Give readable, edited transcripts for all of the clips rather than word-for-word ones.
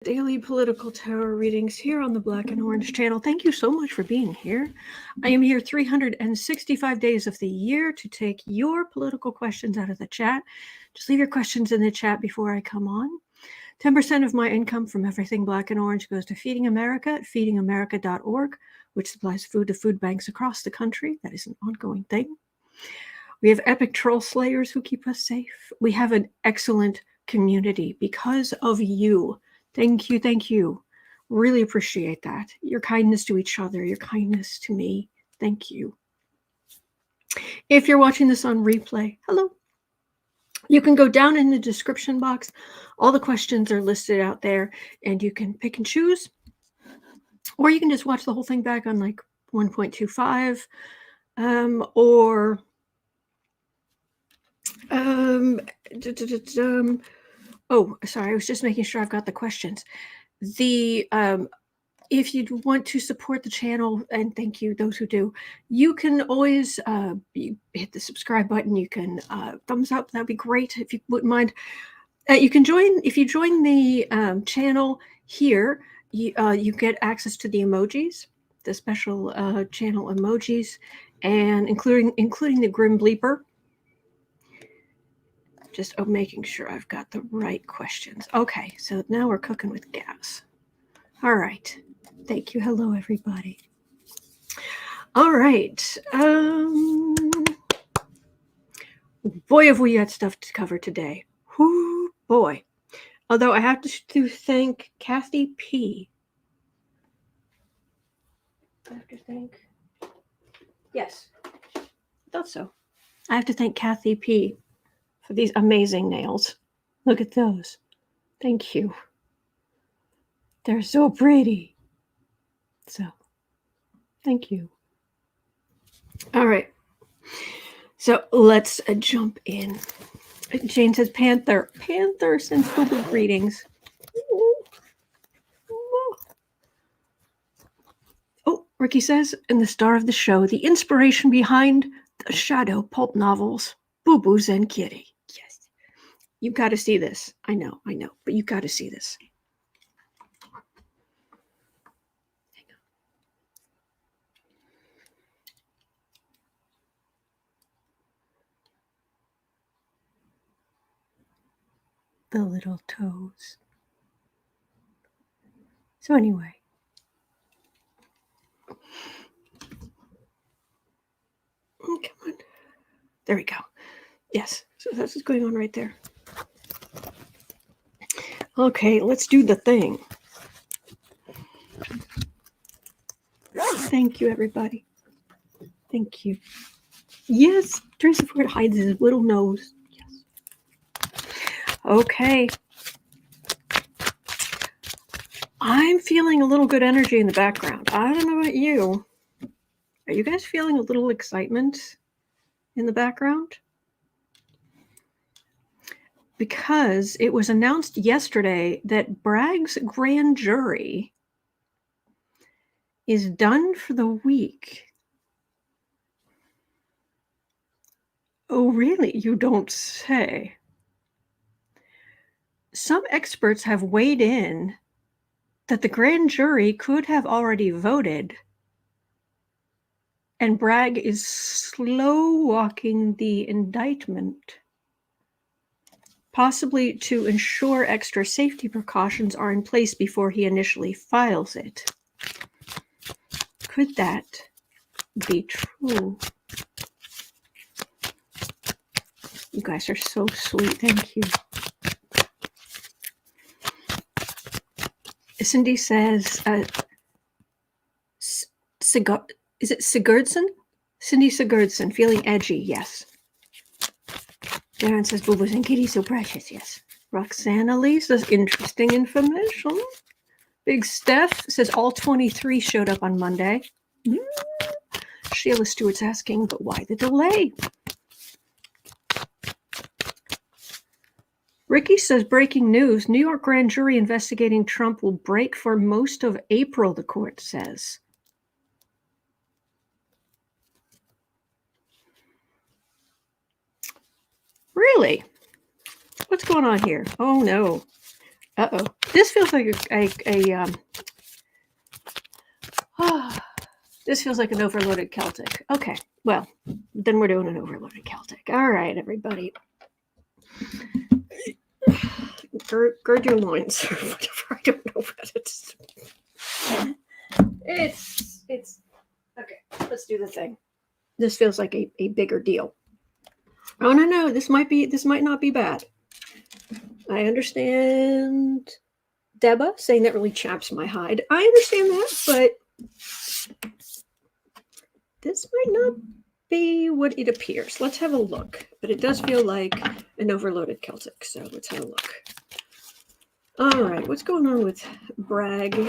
Daily political tarot readings here on the Black and Orange channel. Thank you so much for being here. I am here 365 days of the year to take your political questions out of the chat. Just leave your questions in the chat before I come on. 10% of my income from everything Black and Orange goes to Feeding America at feedingamerica.org, which supplies food to food banks across the country. That is an ongoing thing. We have epic troll slayers who keep us safe. We have an excellent community because of you. Thank you, thank you. Really appreciate that. Your kindness to each other, your kindness to me. Thank you. If you're watching this on replay, hello. You can go down in the description box. All the questions are listed out there, and you can pick and choose. Or you can just watch the whole thing back on like 1.25, oh, sorry, I was just making sure I've got the questions. If you want to support the channel, and thank you, those who do, you can always you hit the subscribe button. You can thumbs up. That'd be great if you wouldn't mind. You can join, if you join the channel here, you get access to the emojis, the special channel emojis, and including the Grim Bleeper. Just making sure I've got the right questions. Okay, so now we're cooking with gas. All right. Thank you. Hello, everybody. All right. Boy, have we got stuff to cover today. Whoo, boy. Although I have to thank Kathy P. I have to thank... Yes, I thought so. I have to thank Kathy P. for these amazing nails. Look at those. Thank you. They're so pretty. So, thank you. All right. So, let's jump in. Jane says, Panther. Panther sends boo-boo greetings. Oh, Ricky says, in the star of the show, the inspiration behind the shadow pulp novels, Boo-Boos and Kitty. Yes. You've got to see this. I know, but you've got to see this. The little toes. So anyway. Oh, come on. There we go. Yes, so that's what's going on right there. Okay, let's do the thing. Thank you, everybody. Thank you. Yes, Tracy Ford hides his little nose. Yes. Okay. I'm feeling a little good energy in the background. I don't know about you. Are you guys feeling a little excitement in the background? Because it was announced yesterday that Bragg's grand jury is done for the week. Oh, really? You don't say. Some experts have weighed in that the grand jury could have already voted, and Bragg is slow-walking the indictment, possibly to ensure extra safety precautions are in place before he initially files it. Could that be true? You guys are so sweet. Thank you. Cindy says, is it Sigurdsson? Cindy Sigurdsson, feeling edgy, yes. Darren says, Boo-Boos and Kitty, so precious, yes. Roxana Lee says, interesting information. Big Steph says, all 23 showed up on Monday. Sheila Stewart's asking, but why the delay? Ricky says, breaking news, New York grand jury investigating Trump will break for most of April, the court says. Really? What's going on here? Oh, no. Uh-oh. This feels like this feels like an overloaded Celtic. Okay, well, then we're doing an overloaded Celtic. All right, everybody. Gird your loins or whatever. I don't know what it's. It's okay. Let's do the thing. This feels like a bigger deal. Oh no, this might not be bad. I understand Deba saying that really chaps my hide. I understand that, but this might not be what it appears. Let's have a look. But it does feel like an overloaded Celtic, so let's have a look. All right, what's going on with Bragg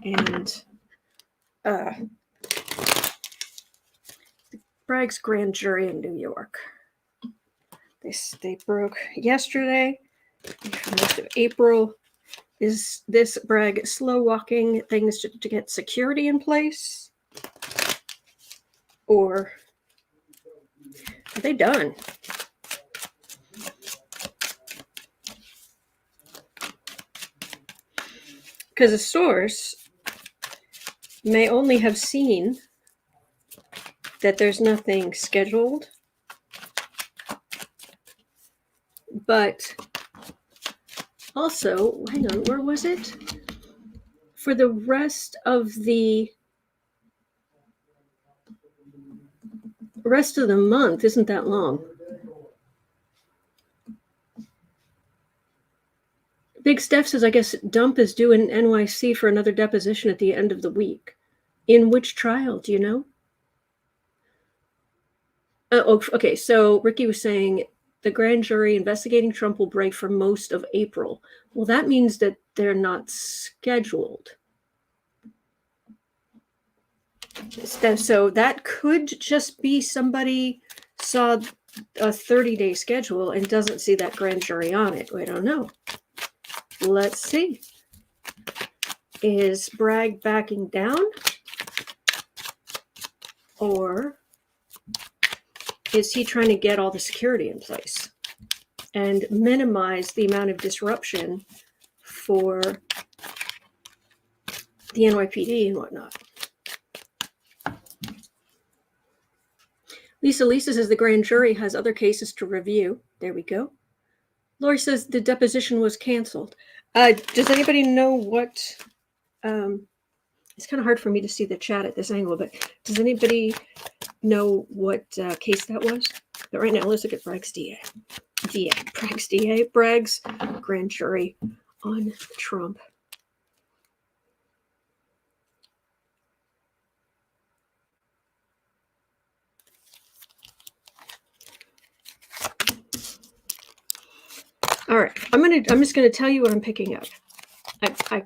and Bragg's grand jury in New York? They broke yesterday. For most of April. Is this Bragg slow walking things to get security in place? Or are they done? Because a source may only have seen that there's nothing scheduled, but also, hang on, where was it? For the rest of the month, isn't that long. Big Steph says, I guess Dump is due in NYC for another deposition at the end of the week. In which trial, do you know? Okay, so Ricky was saying the grand jury investigating Trump will break for most of April. Well, that means that they're not scheduled. So that could just be somebody saw a 30-day schedule and doesn't see that grand jury on it. We don't know. Let's see. Is Bragg backing down? Or is he trying to get all the security in place and minimize the amount of disruption for the NYPD and whatnot? Lisa says the grand jury has other cases to review. There we go. Lori says the deposition was canceled. Does anybody know what? It's kind of hard for me to see the chat at this angle, but does anybody know what case that was? But right now, let's look at Bragg's Bragg's grand jury on Trump. All right, I'm just gonna tell you what I'm picking up. I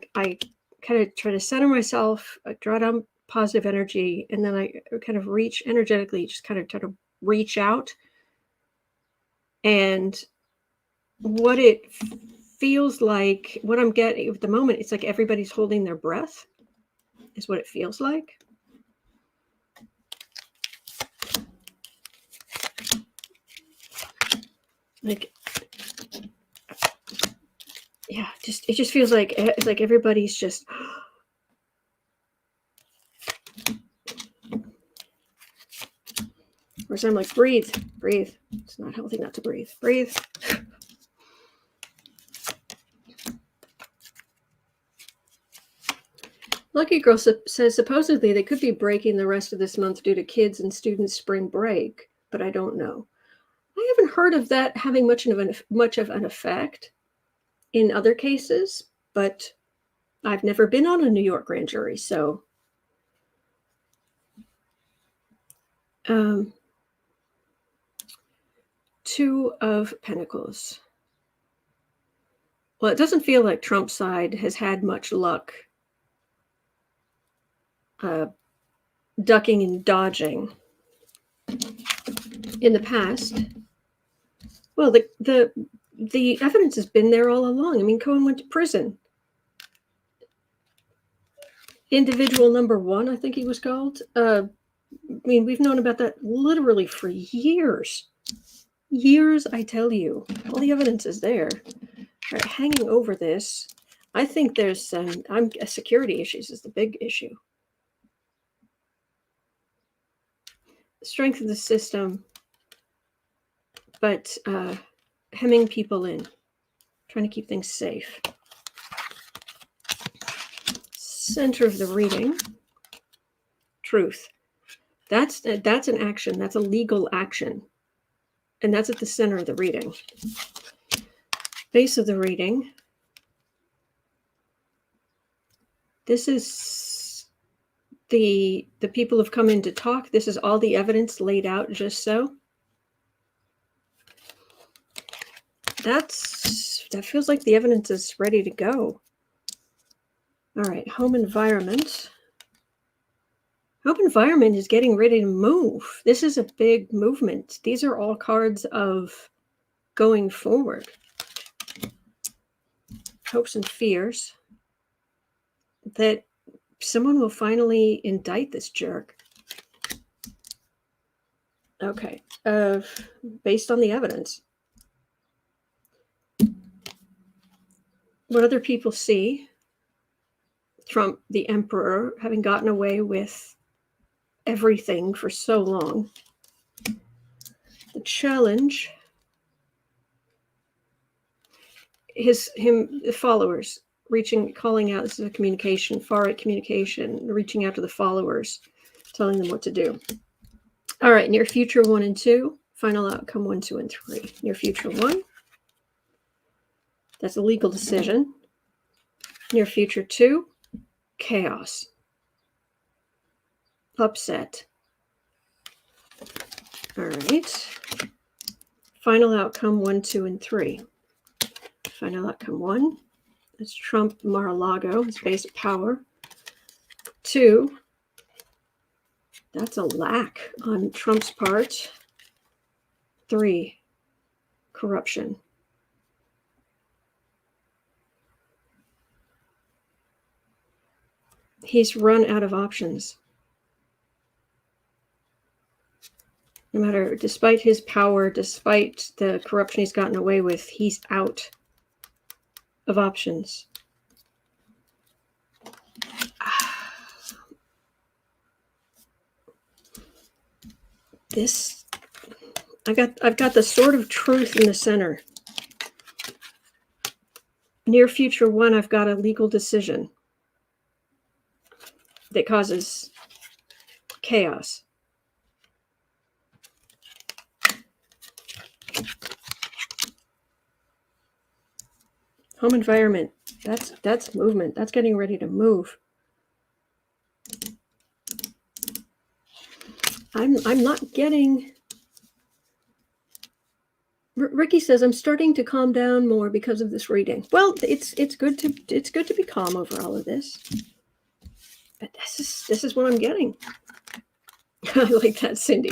kind of try to center myself, draw down positive energy, and then I kind of reach energetically, just kind of try to reach out. And what it feels like, what I'm getting at the moment, it's like everybody's holding their breath, is what it feels like. Like, yeah, it just feels like it's like everybody's just. Whereas I'm like, breathe. It's not healthy not to breathe. Breathe. Lucky Girl says supposedly they could be breaking the rest of this month due to kids and students' spring break, but I don't know. I haven't heard of that having much of an effect in other cases, but I've never been on a New York grand jury, so Two of Pentacles. Well, it doesn't feel like Trump's side has had much luck ducking and dodging in the past. Well, the evidence has been there all along. I mean, Cohen went to prison. Individual number one, I think he was called. I mean, we've known about that literally for years. Years, I tell you. All the evidence is there. All right, hanging over this, I think there's security issues is the big issue. Strength of the system, but hemming people in, trying to keep things safe. Center of the reading, truth. That's an action. That's a legal action. And that's at the center of the reading. Base of the reading. This is the people have come in to talk. This is all the evidence laid out just so. That feels like the evidence is ready to go. All right, home environment. Home environment is getting ready to move. This is a big movement. These are all cards of going forward. Hopes and fears that someone will finally indict this jerk. Okay, based on the evidence. What other people see, Trump, the emperor, having gotten away with everything for so long. The challenge, the followers calling out. This is a communication, far right communication, reaching out to the followers, telling them what to do. All right, near future 1 and 2, final outcome 1, 2, and 3. Near future 1, that's a legal decision. Near future 2, chaos. Upset. All right. Final outcome 1, 2, and 3. Final outcome 1, that's Trump, Mar-a-Lago, his base of power. 2, that's a lack on Trump's part. 3, corruption. He's run out of options. No matter, despite his power, despite the corruption he's gotten away with, he's out of options. I've got the sword of truth in the center. Near future 1, I've got a legal decision that causes chaos. Home environment, that's movement. That's getting ready to move. I'm not getting. Ricky says I'm starting to calm down more because of this reading. Well, it's good to be calm over all of this. But this is what I'm getting. I like that, Cindy.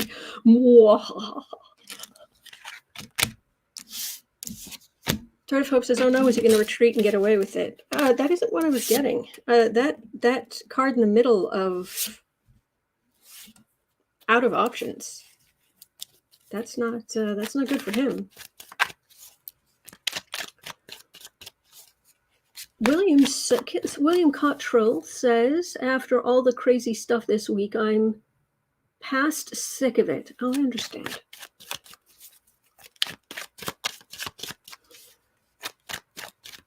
Tart of Hope says, "Oh no, is he going to retreat and get away with it?" That isn't what I was getting. That card in the middle of out of options. That's not good for him. William Cottrell says, after all the crazy stuff this week, I'm past sick of it. Oh, I understand.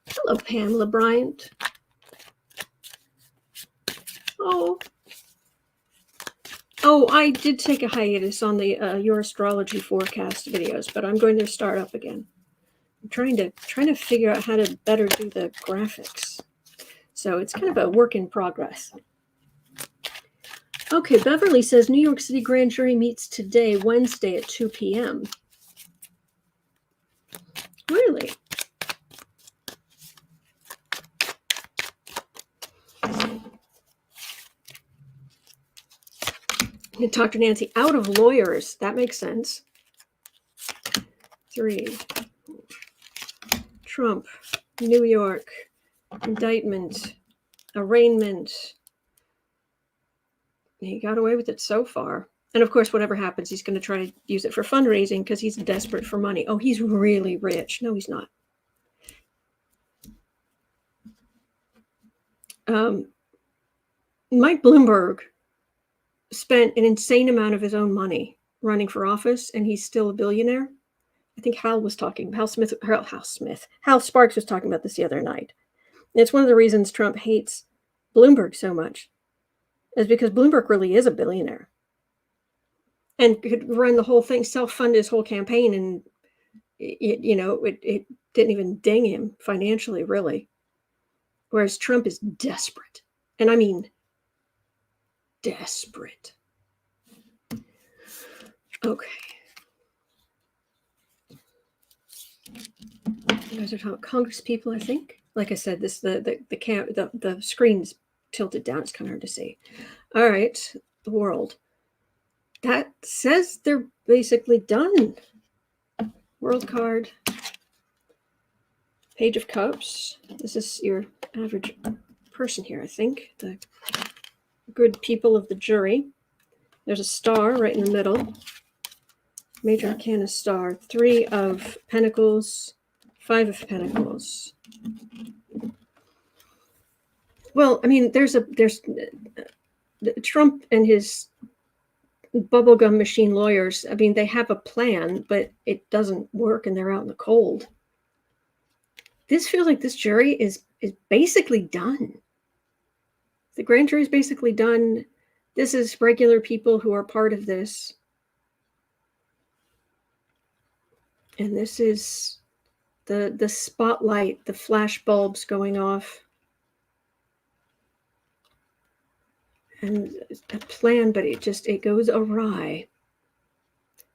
Hello, Pamela Bryant. Oh, I did take a hiatus on the your astrology forecast videos, but I'm going to start up again. I'm trying to figure out how to better do the graphics. So it's kind of a work in progress. Okay, Beverly says New York City grand jury meets today, Wednesday at 2 p.m. Really? Dr. Nancy, out of lawyers. That makes sense. 3. Trump, New York, indictment, arraignment. He got away with it so far. And of course, whatever happens, he's going to try to use it for fundraising because he's desperate for money. Oh, he's really rich. No, he's not. Mike Bloomberg spent an insane amount of his own money running for office, and he's still a billionaire. I think Hal Sparks was talking about this the other night. And it's one of the reasons Trump hates Bloomberg so much, is because Bloomberg really is a billionaire and could run the whole thing, self-fund his whole campaign, and it didn't even ding him financially, really. Whereas Trump is desperate, and I mean desperate. Okay. You guys are talking about Congress people, I think. Like I said, this the screen's tilted down. It's kind of hard to see. All right, the world. That says they're basically done. World card. Page of Cups. This is your average person here, I think. The good people of the jury. There's a star right in the middle. Major Arcana star. 3 of Pentacles. 5 of Pentacles. Well, I mean, there's Trump and his bubblegum machine lawyers. I mean, they have a plan, but it doesn't work, and they're out in the cold. This feels like this jury is basically done. The grand jury is basically done. This is regular people who are part of this. And this is the spotlight, the flash bulbs going off. And a plan, but it goes awry.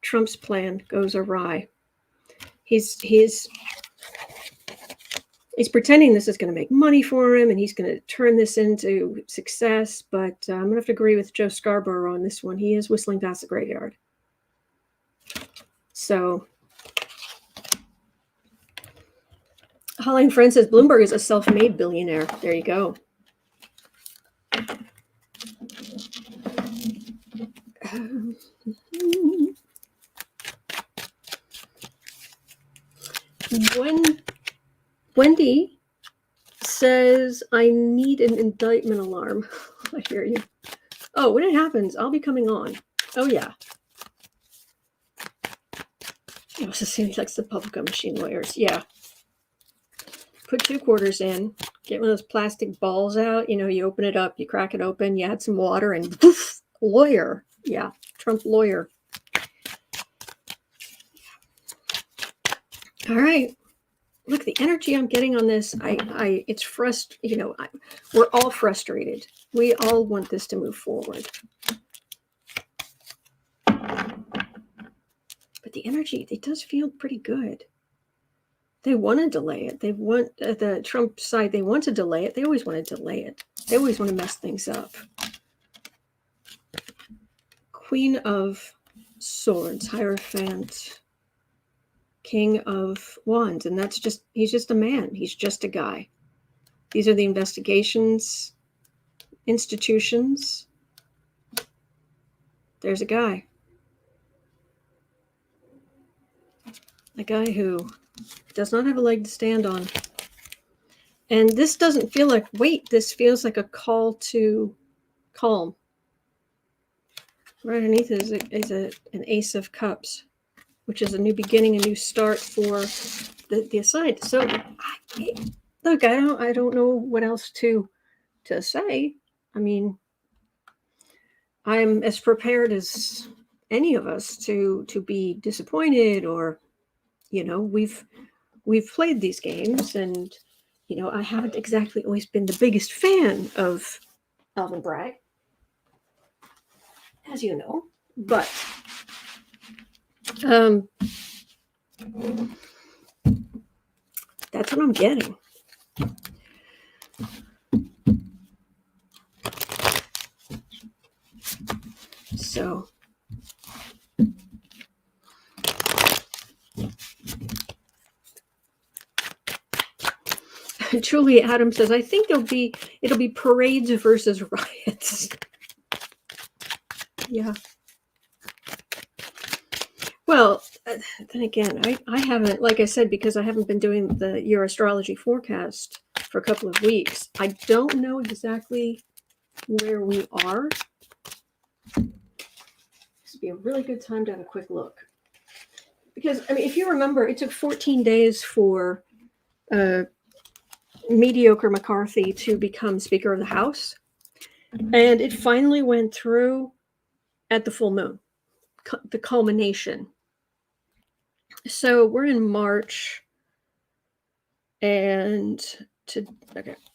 Trump's plan goes awry. He's pretending this is going to make money for him, and he's going to turn this into success. But I'm going to have to agree with Joe Scarborough on this one. He is whistling past the graveyard. So, Holly and Friend says Bloomberg is a self-made billionaire. There you go. Wendy says, I need an indictment alarm. I hear you. Oh, when it happens, I'll be coming on. Oh, yeah. It also seems like the bubblegum machine lawyers. Yeah. Put 2 quarters in. Get one of those plastic balls out. You open it up, you crack it open, you add some water, and poof, lawyer. Yeah, Trump lawyer. All right. Look, the energy I'm getting on this, it's frustrating. We're all frustrated. We all want this to move forward. But the energy, it does feel pretty good. They want to delay it. They want, the Trump side, they want to delay it. They always want to delay it. They always want to mess things up. Queen of Swords, Hierophant. King of Wands, and he's just a man. He's just a guy. These are the investigations, institutions. There's a guy. A guy who does not have a leg to stand on. And this doesn't feel like weight. This feels like a call to calm. Right underneath is an Ace of Cups, which is a new beginning, a new start for the side. So, look, I don't know what else to say. I mean, I'm as prepared as any of us to be disappointed, or we've played these games, and I haven't exactly always been the biggest fan of Alvin Bragg, as you know, but that's what I'm getting. So Julie Adams says, I think it'll be parades versus riots. Yeah. Well, then again, I haven't, like I said, because I haven't been doing your astrology forecast for a couple of weeks. I don't know exactly where we are. This would be a really good time to have a quick look. Because, I mean, if you remember, it took 14 days for mediocre McCarthy to become Speaker of the House. And it finally went through at the full moon, the culmination. So we're in March. And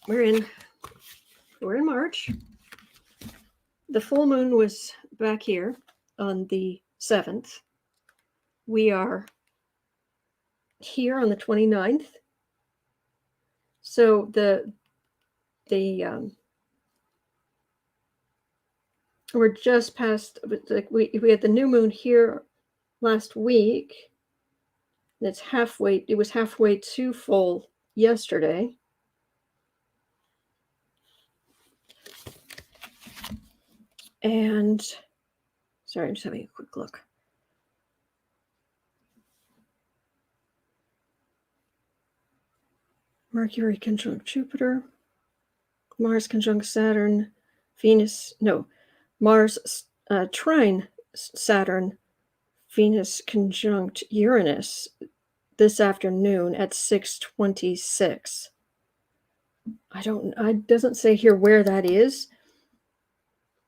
we're in March. The full moon was back here on the 7th. We are here on the 29th. So we're just past, like we had the new moon here last week. It's halfway, it was halfway to full yesterday. And sorry, I'm just having a quick look. Mercury conjunct Jupiter, Mars conjunct Saturn, Mars trine Saturn, Venus conjunct Uranus this afternoon at 6:26. It doesn't say here where that is,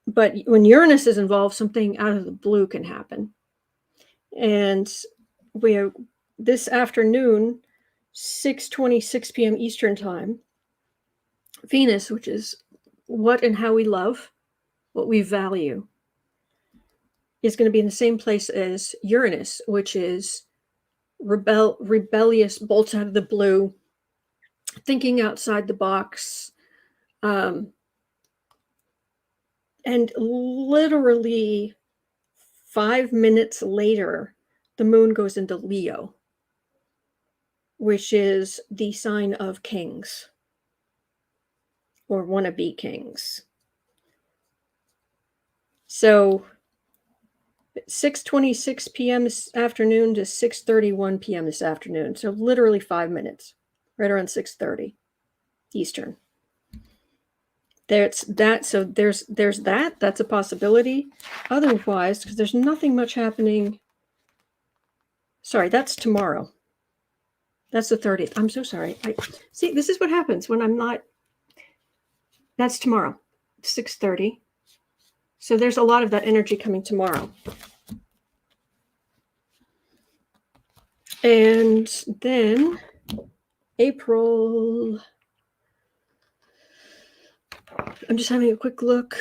but when Uranus is involved, something out of the blue can happen. And we have this afternoon, 6:26 p.m. Eastern time, Venus, which is what and how we love, what we value, is going to be in the same place as Uranus, which is rebellious, bolts out of the blue, thinking outside the box. And literally 5 minutes later, the moon goes into Leo, which is the sign of kings or wannabe kings. So 6:26 p.m. this afternoon to 6:31 p.m. this afternoon. So literally 5 minutes, right around 6:30 Eastern. There's that. So there's that. That's a possibility. Otherwise, because there's nothing much happening. Sorry, that's tomorrow. That's the 30th. I'm so sorry. See, this is what happens when I'm not. That's tomorrow, 6:30. So there's a lot of that energy coming tomorrow. And then April, I'm just having a quick look.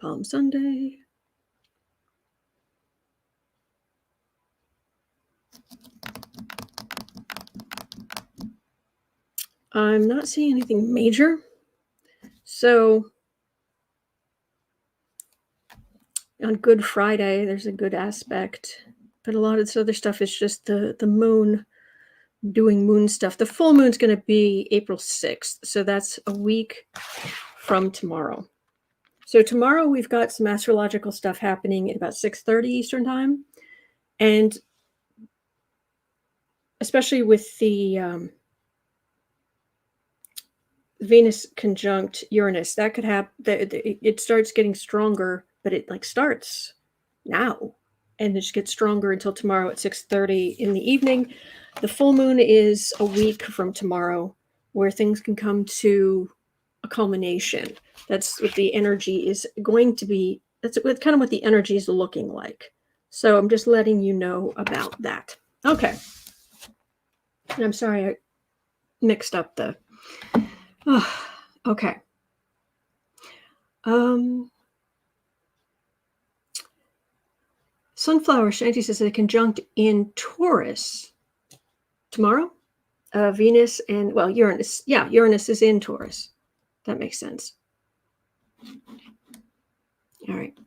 Palm Sunday. I'm not seeing anything major. So on Good Friday, there's a good aspect. But a lot of this other stuff is just the moon doing moon stuff. The full moon's going to be April 6th. So that's a week from tomorrow. So tomorrow we've got some astrological stuff happening at about 6:30 Eastern time. And especially with the Venus conjunct Uranus, that could happen. It starts getting stronger, but it starts now. And it just gets stronger until tomorrow at 6:30 in the evening. The full moon is a week from tomorrow, where things can come to a culmination. That's what the energy is going to be. That's kind of what the energy is looking like. So I'm just letting you know about that. Okay. And I'm sorry I mixed up the. Okay. Sunflower Shanti says a conjunct in Taurus tomorrow. Venus and, Uranus. Yeah, Uranus is in Taurus. That makes sense. All right.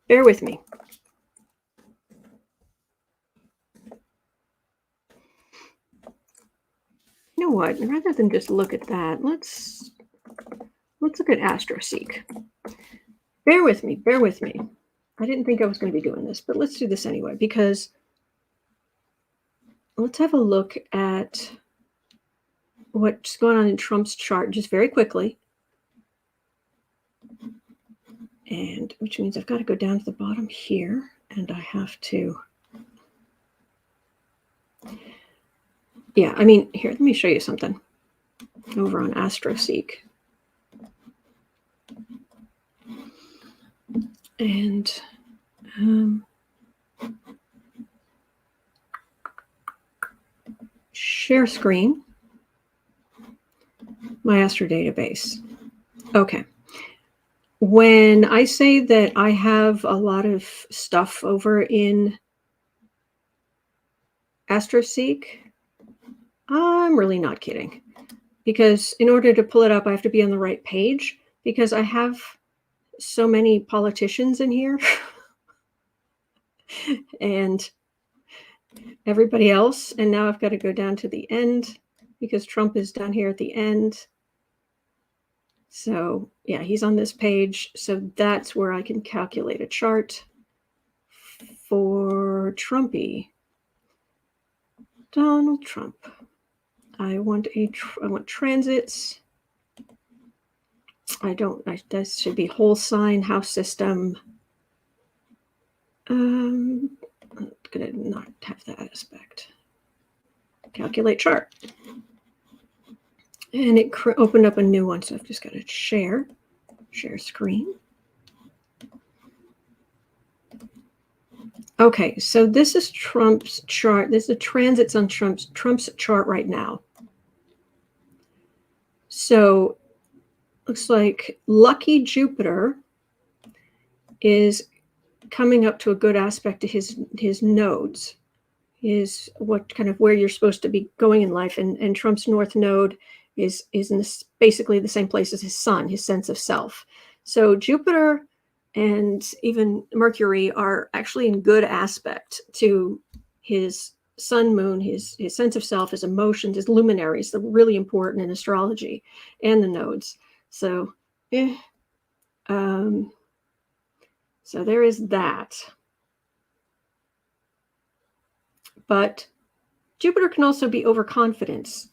Bear with me. You know what? Rather than just look at that, let's look at AstroSeek. Bear with me. I didn't think I was going to be doing this, but let's do this anyway, because let's have a look at what's going on in Trump's chart just very quickly. And which means I've got to go down to the bottom here, and I have to, yeah, I mean, here, let me show you something over on AstroSeek. And share screen, my Astro database. Okay. When I say that I have a lot of stuff over in AstroSeek, I'm really not kidding. Because in order to pull it up, I have to be on the right page, because I have so many politicians in here and everybody else. And now I've got to go down to the end because Trump is down here at the end. So yeah, he's on this page. So that's where I can calculate a chart for Trumpy. Donald Trump. I want transits. That should be whole sign, house system. I'm gonna not have that aspect. Calculate chart. And it opened up a new one, so I've just got to share screen. Okay, so this is Trump's chart. This is the transits on Trump's chart right now. So looks like lucky Jupiter is coming up to a good aspect to his nodes, is what kind of where you're supposed to be going in life. And Trump's north node is in basically the same place as his sun, his sense of self. So Jupiter and even Mercury are actually in good aspect to his sun, moon, his sense of self, his emotions, his luminaries, the really important in astrology, and the nodes. So, so there is that. But Jupiter can also be overconfidence,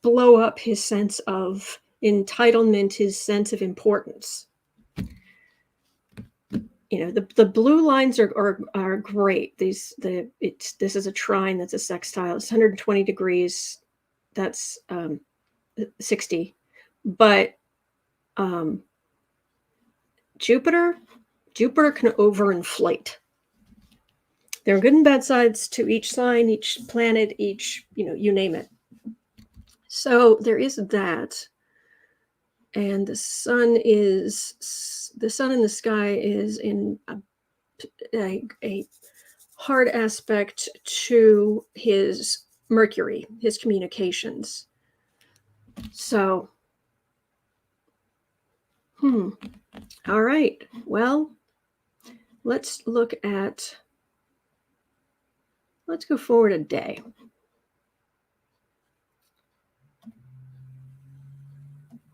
blow up his sense of entitlement, his sense of importance. You know, the blue lines are great. This is a trine, that's a sextile. It's 120 degrees. That's 60. But Jupiter can overinflate. There are good and bad sides to each sign, each planet, each, you name it. So there is that. And the sun in the sky is in a hard aspect to his Mercury, his communications. So, all right. Well, let's go forward a day.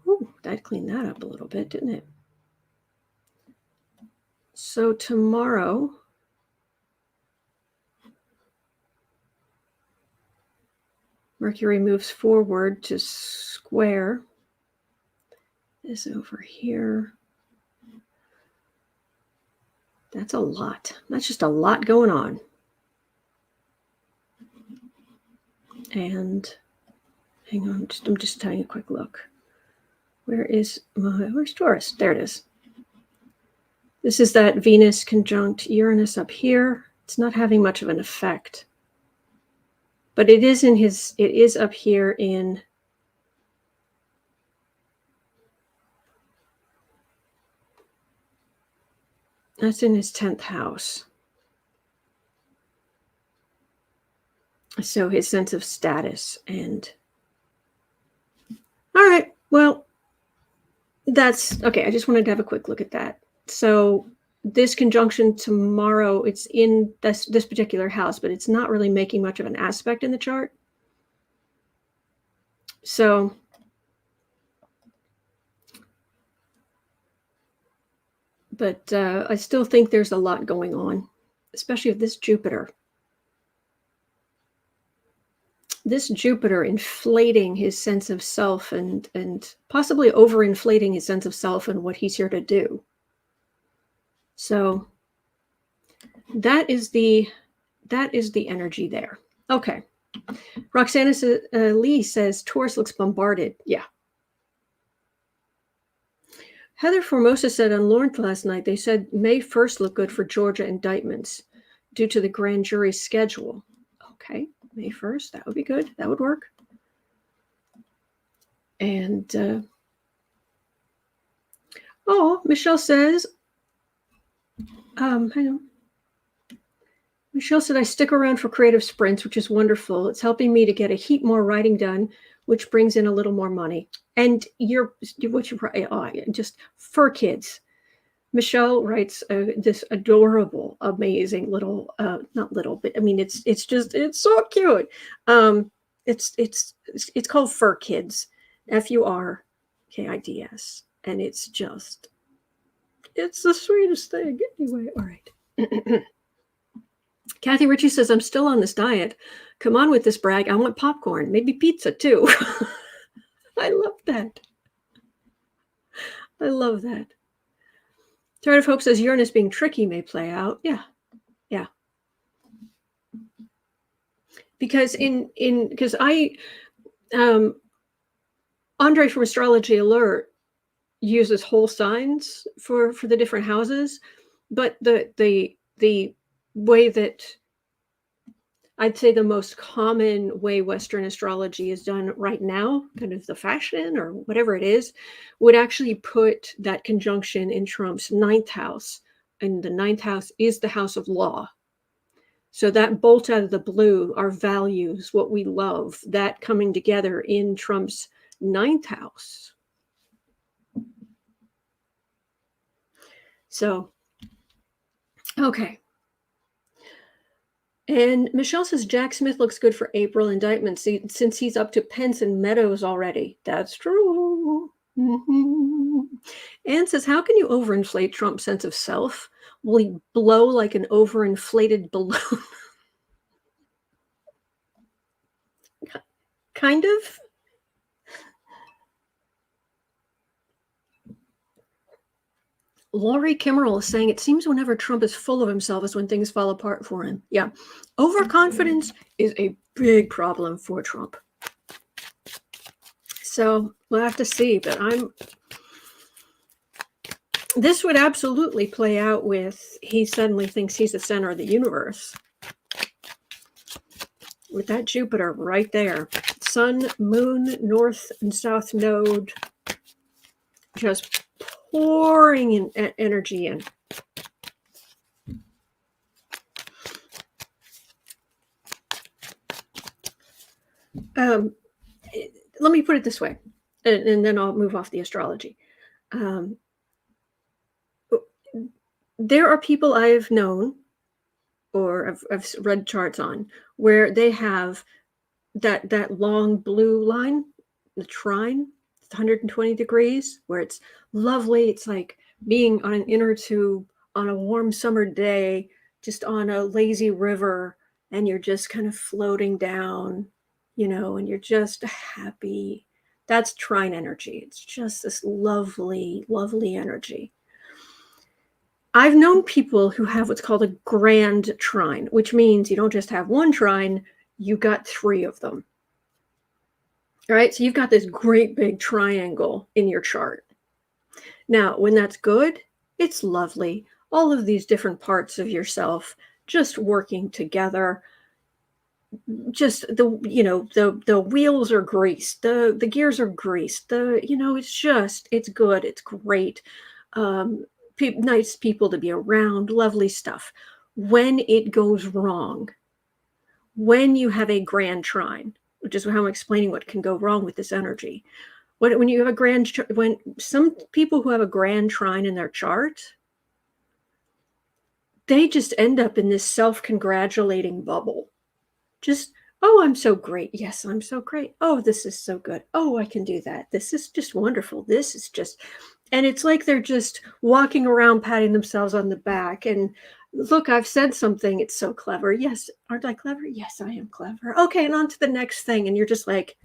Ooh, that cleaned that up a little bit, didn't it? So tomorrow, Mercury moves forward to square this over here. That's a lot. That's just a lot going on. And hang on, I'm just taking a quick look. Where's Taurus? There it is. This is that Venus conjunct Uranus up here. It's not having much of an effect. But it is up here in that's in his 10th house. So his sense of status and all right, well, that's okay. I just wanted to have a quick look at that. So this conjunction tomorrow, it's in this particular house, but it's not really making much of an aspect in the chart. So but I still think there's a lot going on, especially with this Jupiter. this Jupiter inflating his sense of self and possibly overinflating his sense of self and what he's here to do. So that is the energy there. Okay. Roxana Lee says Taurus looks bombarded. Yeah. Heather Formosa said on Lawrence last night, they said May 1st looked good for Georgia indictments due to the grand jury schedule. Okay, May 1st, that would be good. That would work. And, Michelle says, hang on. Michelle said, I stick around for creative sprints, which is wonderful. It's helping me to get a heap more writing done, which brings in a little more money. And just for kids. Michelle writes this adorable, amazing little, not little, but I mean, it's so cute. It's called Fur Kids, FURKIDS. And it's the sweetest thing. Anyway, all right. Kathy Ritchie says, I'm still on this diet. Come on with this, Bragg. I want popcorn, maybe pizza too. I love that. I love that. Thread of Hope says Uranus being tricky may play out. Yeah. Because because Andre from Astrology Alert uses whole signs for the different houses, but the way that I'd say the most common way Western astrology is done right now, kind of the fashion or whatever it is, would actually put that conjunction in Trump's 9th house. And the 9th house is the house of law. So that bolt out of the blue, our values, what we love, that coming together in Trump's 9th house. So, okay. And Michelle says Jack Smith looks good for April indictments since he's up to Pence and Meadows already. That's true. Mm-hmm. Anne says, how can you overinflate Trump's sense of self? Will he blow like an overinflated balloon? Kind of. Laurie Kimmerell is saying, it seems whenever Trump is full of himself is when things fall apart for him. Yeah. Overconfidence is a big problem for Trump. So we'll have to see. But this would absolutely play out with he suddenly thinks he's the center of the universe. With that Jupiter right there. Sun, moon, north and south node. Just pouring in energy in. Let me put it this way, and then I'll move off the astrology. There are people I've known or I've read charts on where they have that long blue line, the trine, 120 degrees, where it's lovely. It's like being on an inner tube on a warm summer day, just on a lazy river, and you're just kind of floating down, and you're just happy. That's trine energy. It's just this lovely, lovely energy. I've known people who have what's called a grand trine, which means you don't just have one trine, you got 3 of them. All right, so you've got this great big triangle in your chart. Now, when that's good, it's lovely. All of these different parts of yourself just working together. Just the wheels are greased, the gears are greased. It's good, it's great. Nice people to be around, lovely stuff. When it goes wrong, when you have a grand trine, which is how I'm explaining what can go wrong with this energy. When you have when some people who have a grand trine in their chart, they just end up in this self-congratulating bubble. Just, oh, I'm so great. Yes, I'm so great. Oh, this is so good. Oh, I can do that. This is just wonderful. This is just, and it's like they're just walking around patting themselves on the back and Look, I've said something. It's so clever. Yes. Aren't I clever? Yes, I am clever. Okay. And on to the next thing. And you're just like,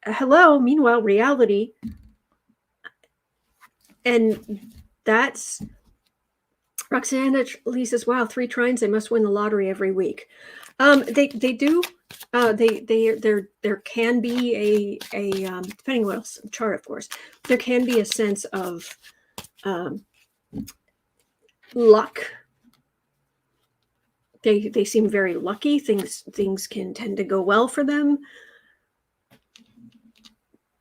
hello. Meanwhile, reality. And that's Roxana Lee says, wow, 3 tries. They must win the lottery every week. They do. There can be a depending on what chart, of course, there can be a sense of luck. They seem very lucky. Things can tend to go well for them,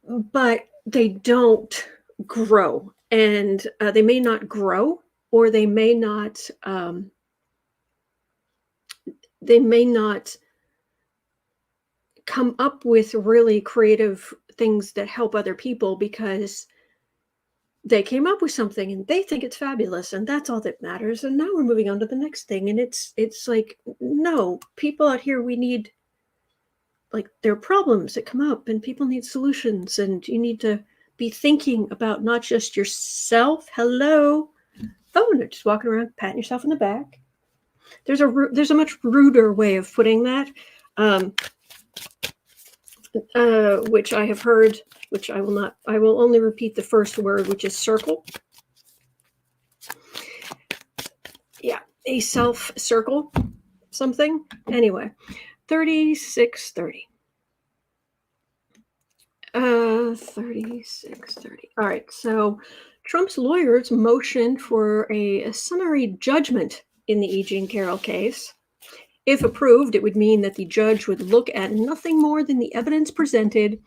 but they don't grow, and they may not grow, or they may not come up with really creative things that help other people because they came up with something and they think it's fabulous, and that's all that matters. And now we're moving on to the next thing. And it's like, no, people out here, we need, like, there are problems that come up and people need solutions, and you need to be thinking about not just yourself. Hello. Oh, no, just walking around patting yourself in the back. There's a much ruder way of putting that, which I have heard, which I will only repeat the first word, which is circle. Yeah, a self circle something. Anyway, 3630. 3630. All right, so Trump's lawyers motioned for a summary judgment in the E. Jean Carroll case. If approved, it would mean that the judge would look at nothing more than the evidence presented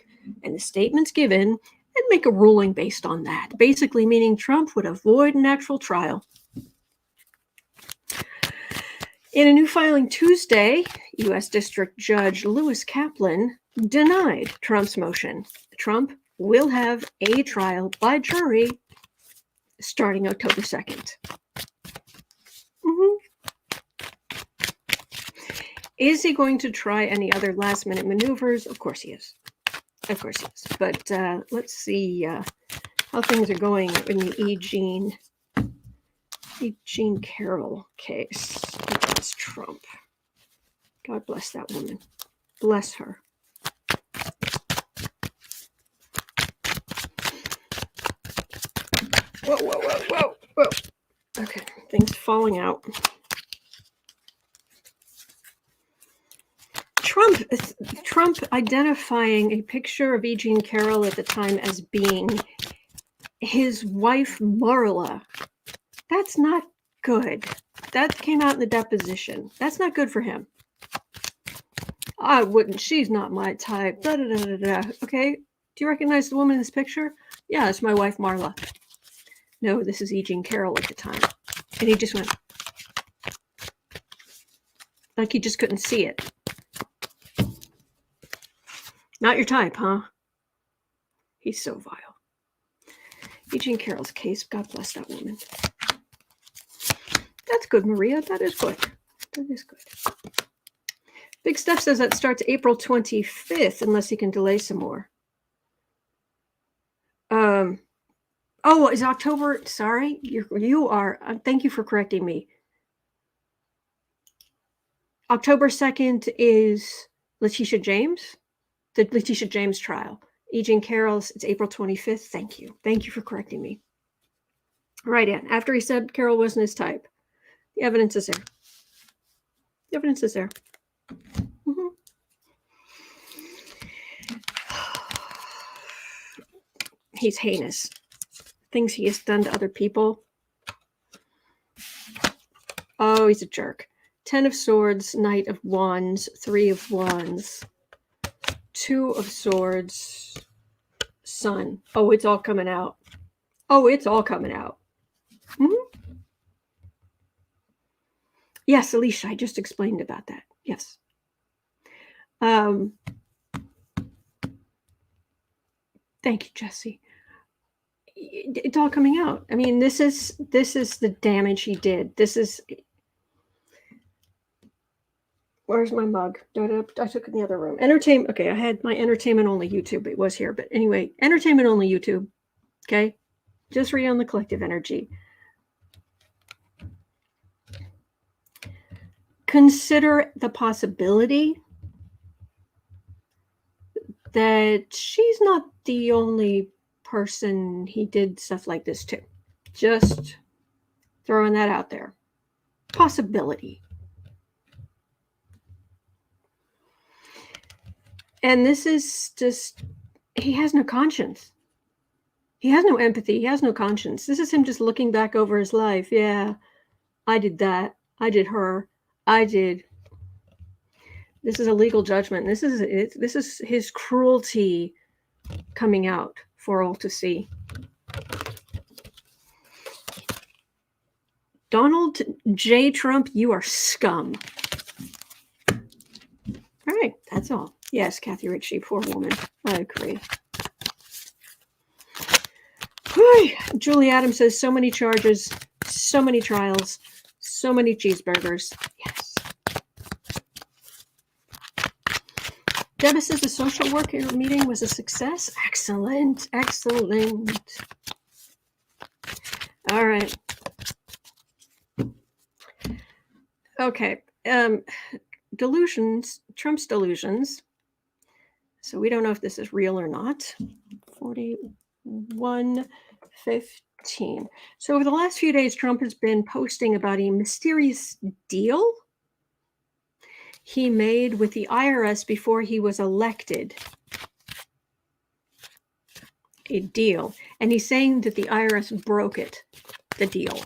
and the statements given and make a ruling based on that. Basically meaning Trump would avoid an actual trial. In a new filing Tuesday, U.S. District Judge Lewis Kaplan denied Trump's motion. Trump will have a trial by jury starting October 2nd. Is he going to try any other last-minute maneuvers? Of course he is. Of course he is. But let's see how things are going in the E. Jean Carroll case against Trump. God bless that woman. Bless her. Whoa, whoa, whoa, whoa, whoa. Okay, things falling out. Trump identifying a picture of E. Jean Carroll at the time as being his wife, Marla. That's not good. That came out in the deposition. That's not good for him. I wouldn't. She's not my type. Da, da, da, da, da. Okay. Do you recognize the woman in this picture? Yeah, it's my wife, Marla. No, this is E. Jean Carroll at the time. And he just went, like he just couldn't see it. Not your type, huh? He's so vile. E. Jean Carroll's case, God bless that woman. That's good, Maria. That is good. That is good. Big Steph says that starts April 25th, unless he can delay some more. Oh, is October? Sorry, you are. Thank you for correcting me. October 2nd is Letitia James, the Letitia James trial. E. Jean Carroll's, it's April 25th. Thank you. Thank you for correcting me. Right in. After he said Carroll wasn't his type. The evidence is there. The evidence is there. Mm-hmm. He's heinous. Things he has done to other people. Oh, he's a jerk. 10 of Swords, Knight of Wands, 3 of Wands, 2 of Swords, Sun. Oh, it's all coming out. Oh, it's all coming out. Mm-hmm. Yes, Alicia, I just explained about that. Yes. Thank you, Jesse. It's all coming out. I mean, this is the damage he did. This is. Where's my mug? I took it in the other room. Entertainment. Okay, I had my entertainment only YouTube. It was here, but anyway, entertainment only YouTube. Okay, just read on the collective energy. consider the possibility that she's not the only person he did stuff like this to. Just throwing that out there. Possibility. And this is just, he has no conscience. He has no empathy. He has no conscience. This is him just looking back over his life. Yeah, I did that. I did her. I did. This is a legal judgment. This is his cruelty coming out for all to see. Donald J. Trump, you are scum. All right, that's all. Yes, Kathy Ritchie, poor woman. I agree. Julie Adams says, so many charges, so many trials, so many cheeseburgers. Yes. Debra says the social worker meeting was a success. Excellent, excellent. All right. Okay. Delusions, Trump's delusions. So we don't know if this is real or not. 41:15. So over the last few days, Trump has been posting about a mysterious deal he made with the IRS before he was elected. A deal. And he's saying that the IRS broke it, the deal.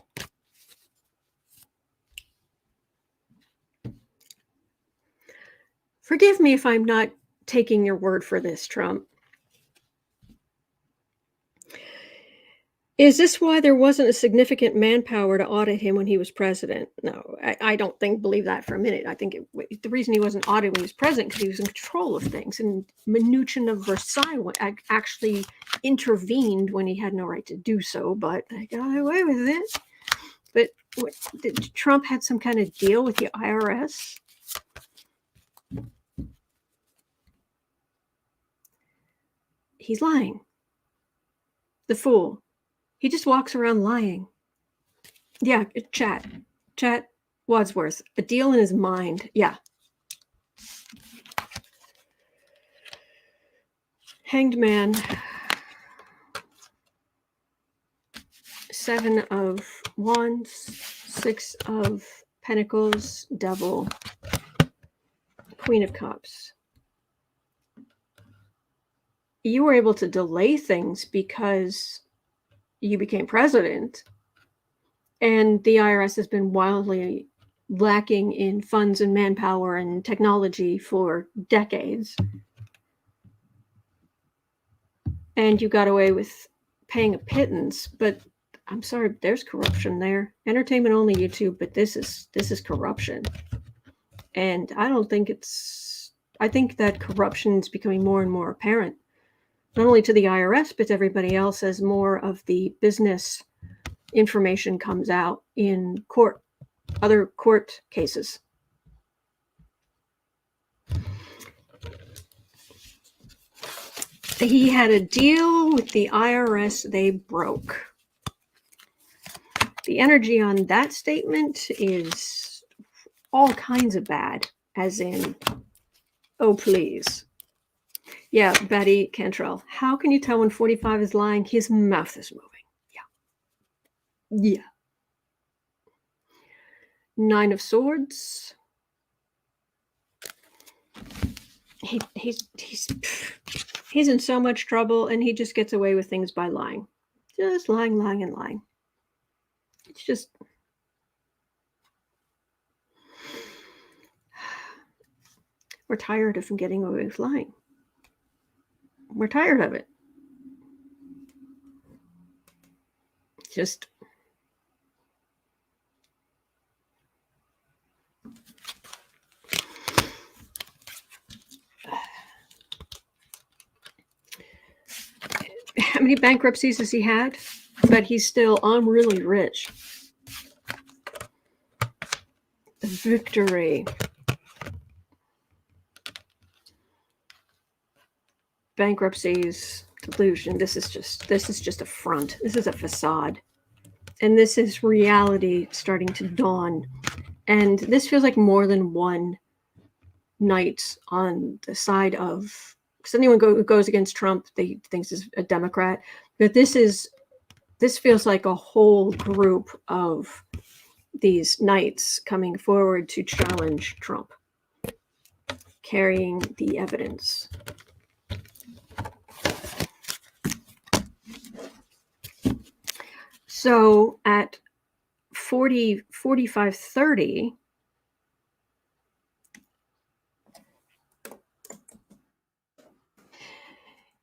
Forgive me if I'm not taking your word for this, Trump. Is this why there wasn't a significant manpower to audit him when he was president? No, I don't believe that for a minute. I think the reason he wasn't audited when he was president because he was in control of things. And Mnuchin of Versailles actually intervened when he had no right to do so, but they got away with it. But did Trump had some kind of deal with the IRS? He's lying. The fool. He just walks around lying. Yeah, chat Wadsworth. A deal in his mind. Yeah. Hanged man. 7 of Wands. 6 of Pentacles. Devil. Queen of Cups. You were able to delay things because you became president, and the IRS has been wildly lacking in funds and manpower and technology for decades. And you got away with paying a pittance, but I'm sorry, there's corruption there. Entertainment only YouTube, but this is corruption. And I think that corruption is becoming more and more apparent. Not only to the IRS, but to everybody else as more of the business information comes out in court, other court cases. He had a deal with the IRS they broke. The energy on that statement is all kinds of bad, as in, oh, please. Yeah, Betty Cantrell. How can you tell when 45 is lying? His mouth is moving. Yeah. 9 of Swords. He's in so much trouble, and he just gets away with things by lying. Just lying. It's just... We're tired of him getting away with lying. We're tired of it. Just how many bankruptcies has he had? But he's still, I'm really rich. Victory. Bankruptcies, delusion. This is just a front. This is a facade. And this is reality starting to dawn And this feels like more than one knight on the side of, because anyone who goes against Trump, they thinks is a Democrat. But this feels like a whole group of these knights coming forward to challenge Trump, carrying the evidence. So at 45:30,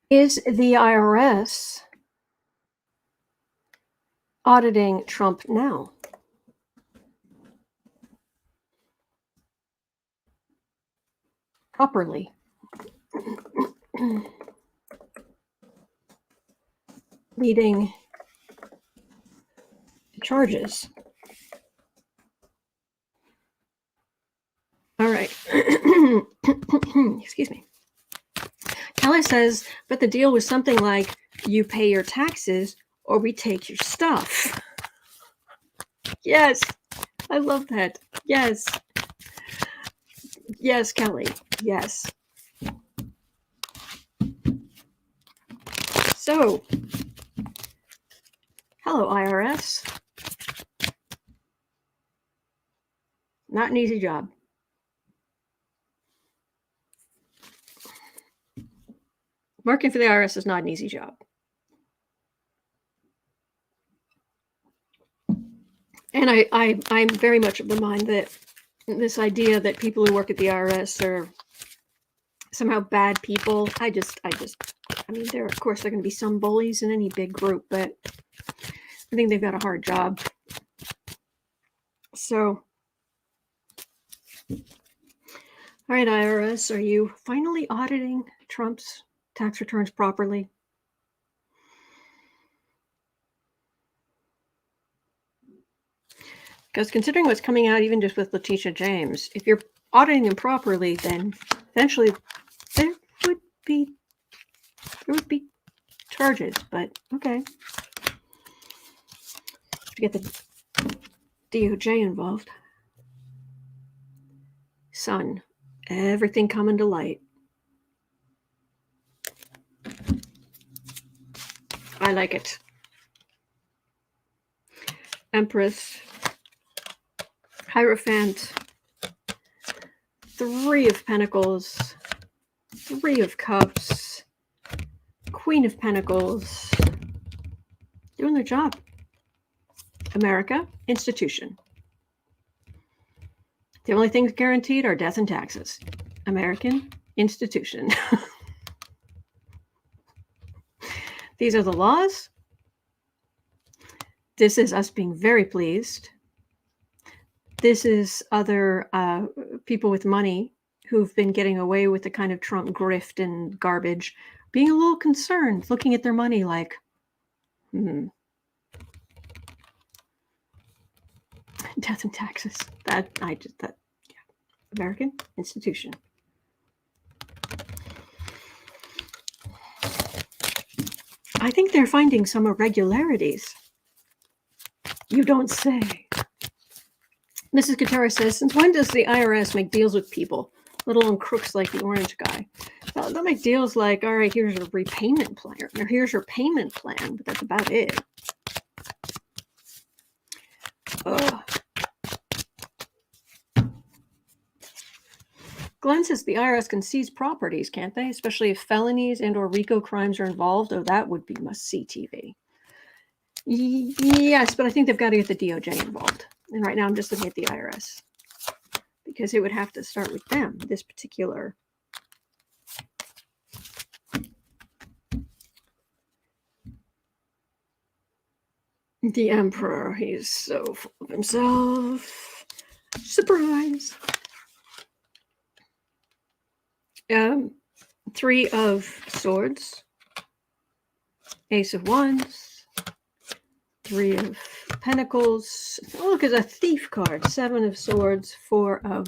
is the IRS auditing Trump now? Properly. Leading charges. All right. Excuse me. Kelly says, but the deal was something like you pay your taxes or we take your stuff. Yes, I love that. Yes. Yes, Kelly. Yes. So, hello, IRS. Not an easy job. Working for the IRS is not an easy job. And I'm very much of the mind that this idea that people who work at the IRS are somehow bad people, I mean, of course, there are going to be some bullies in any big group, but I think they've got a hard job. So, all right, IRS, are you finally auditing Trump's tax returns properly? Because considering what's coming out, even just with Letitia James, if you're auditing them properly, then eventually there would be charges. But okay, to get the DOJ involved, son, everything coming to light. I like it. Empress, Hierophant, Three of Pentacles, Three of Cups, Queen of Pentacles, doing their job. America, institution. The only things guaranteed are death and taxes. American, institution. These are the laws. This is us being very pleased. This is other people with money who've been getting away with the kind of Trump grift and garbage, being a little concerned, looking at their money like, death and taxes. American institution. I think they're finding some irregularities. You don't say. Mrs. Katara says, since when does the IRS make deals with people, let alone crooks like the orange guy? They'll make deals like, all right, here's your repayment plan, or here's your payment plan, but that's about it. Ugh. Glenn says the IRS can seize properties, can't they? Especially if felonies and or RICO crimes are involved. Oh, that would be must-see TV. Yes, but I think they've got to get the DOJ involved. And right now I'm just looking at the IRS. Because it would have to start with them, this particular. The Emperor, he's so full of himself. Surprise. Three of Swords, Ace of Wands, Three of Pentacles. Oh, look, it's a Thief card. Seven of Swords, Four of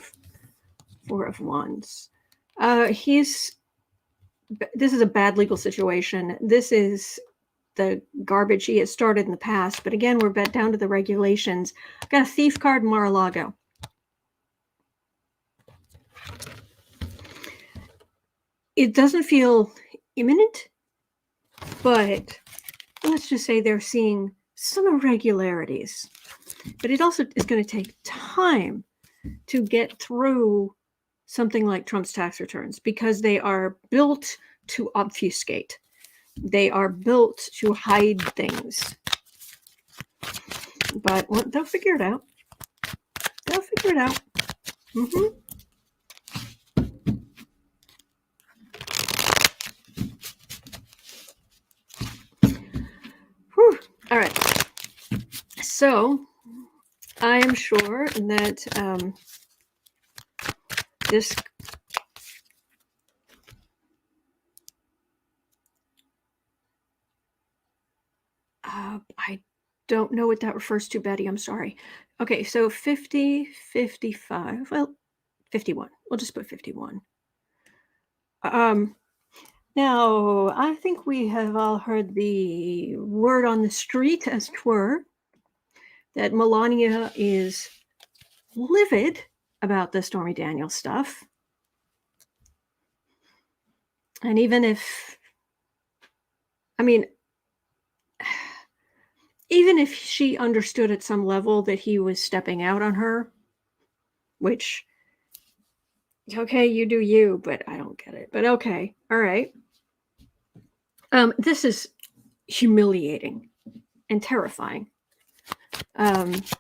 Wands. This is a bad legal situation. This is the garbage he has started in the past. But again, we're back down to the regulations. I've got a Thief card, Mar-a-Lago. It doesn't feel imminent, but let's just say they're seeing some irregularities. But it also is going to take time to get through something like Trump's tax returns because they are built to obfuscate. They are built to hide things. But they'll figure it out. They'll figure it out. Mm-hmm. Whew. All right. So I am sure that this I don't know what that refers to, Betty. I'm sorry. Okay, so 50, 55. Well, 51. We'll just put 51. Now, I think we have all heard the word on the street, as 'twere, that Melania is livid about the Stormy Daniels stuff. And even if she understood at some level that he was stepping out on her, which, okay, you do you, but I don't get it. But okay, all right. This is humiliating and terrifying. But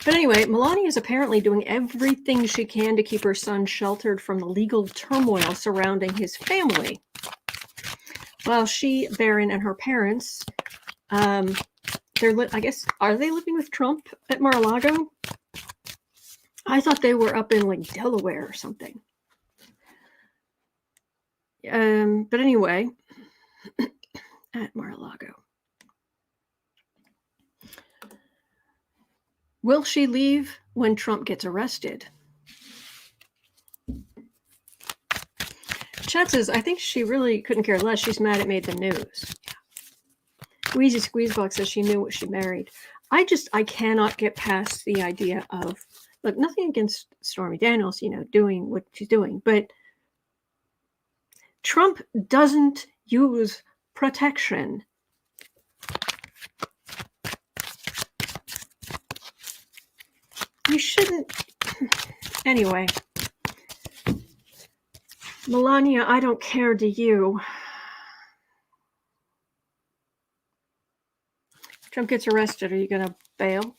anyway, Melania is apparently doing everything she can to keep her son sheltered from the legal turmoil surrounding his family. While she, Barron, and her parents, I guess, are they living with Trump at Mar-a-Lago? I thought they were up in like Delaware or something. But anyway, at Mar-a-Lago. Will she leave when Trump gets arrested? Chat says, I think she really couldn't care less. She's mad it made the news. Wheezy Squeezebox says she knew what she married. I cannot get past the idea of, look, nothing against Stormy Daniels, doing what she's doing, but Trump doesn't use protection. You shouldn't. Anyway. Melania, I don't care, do you? Trump gets arrested. Are you going to bail?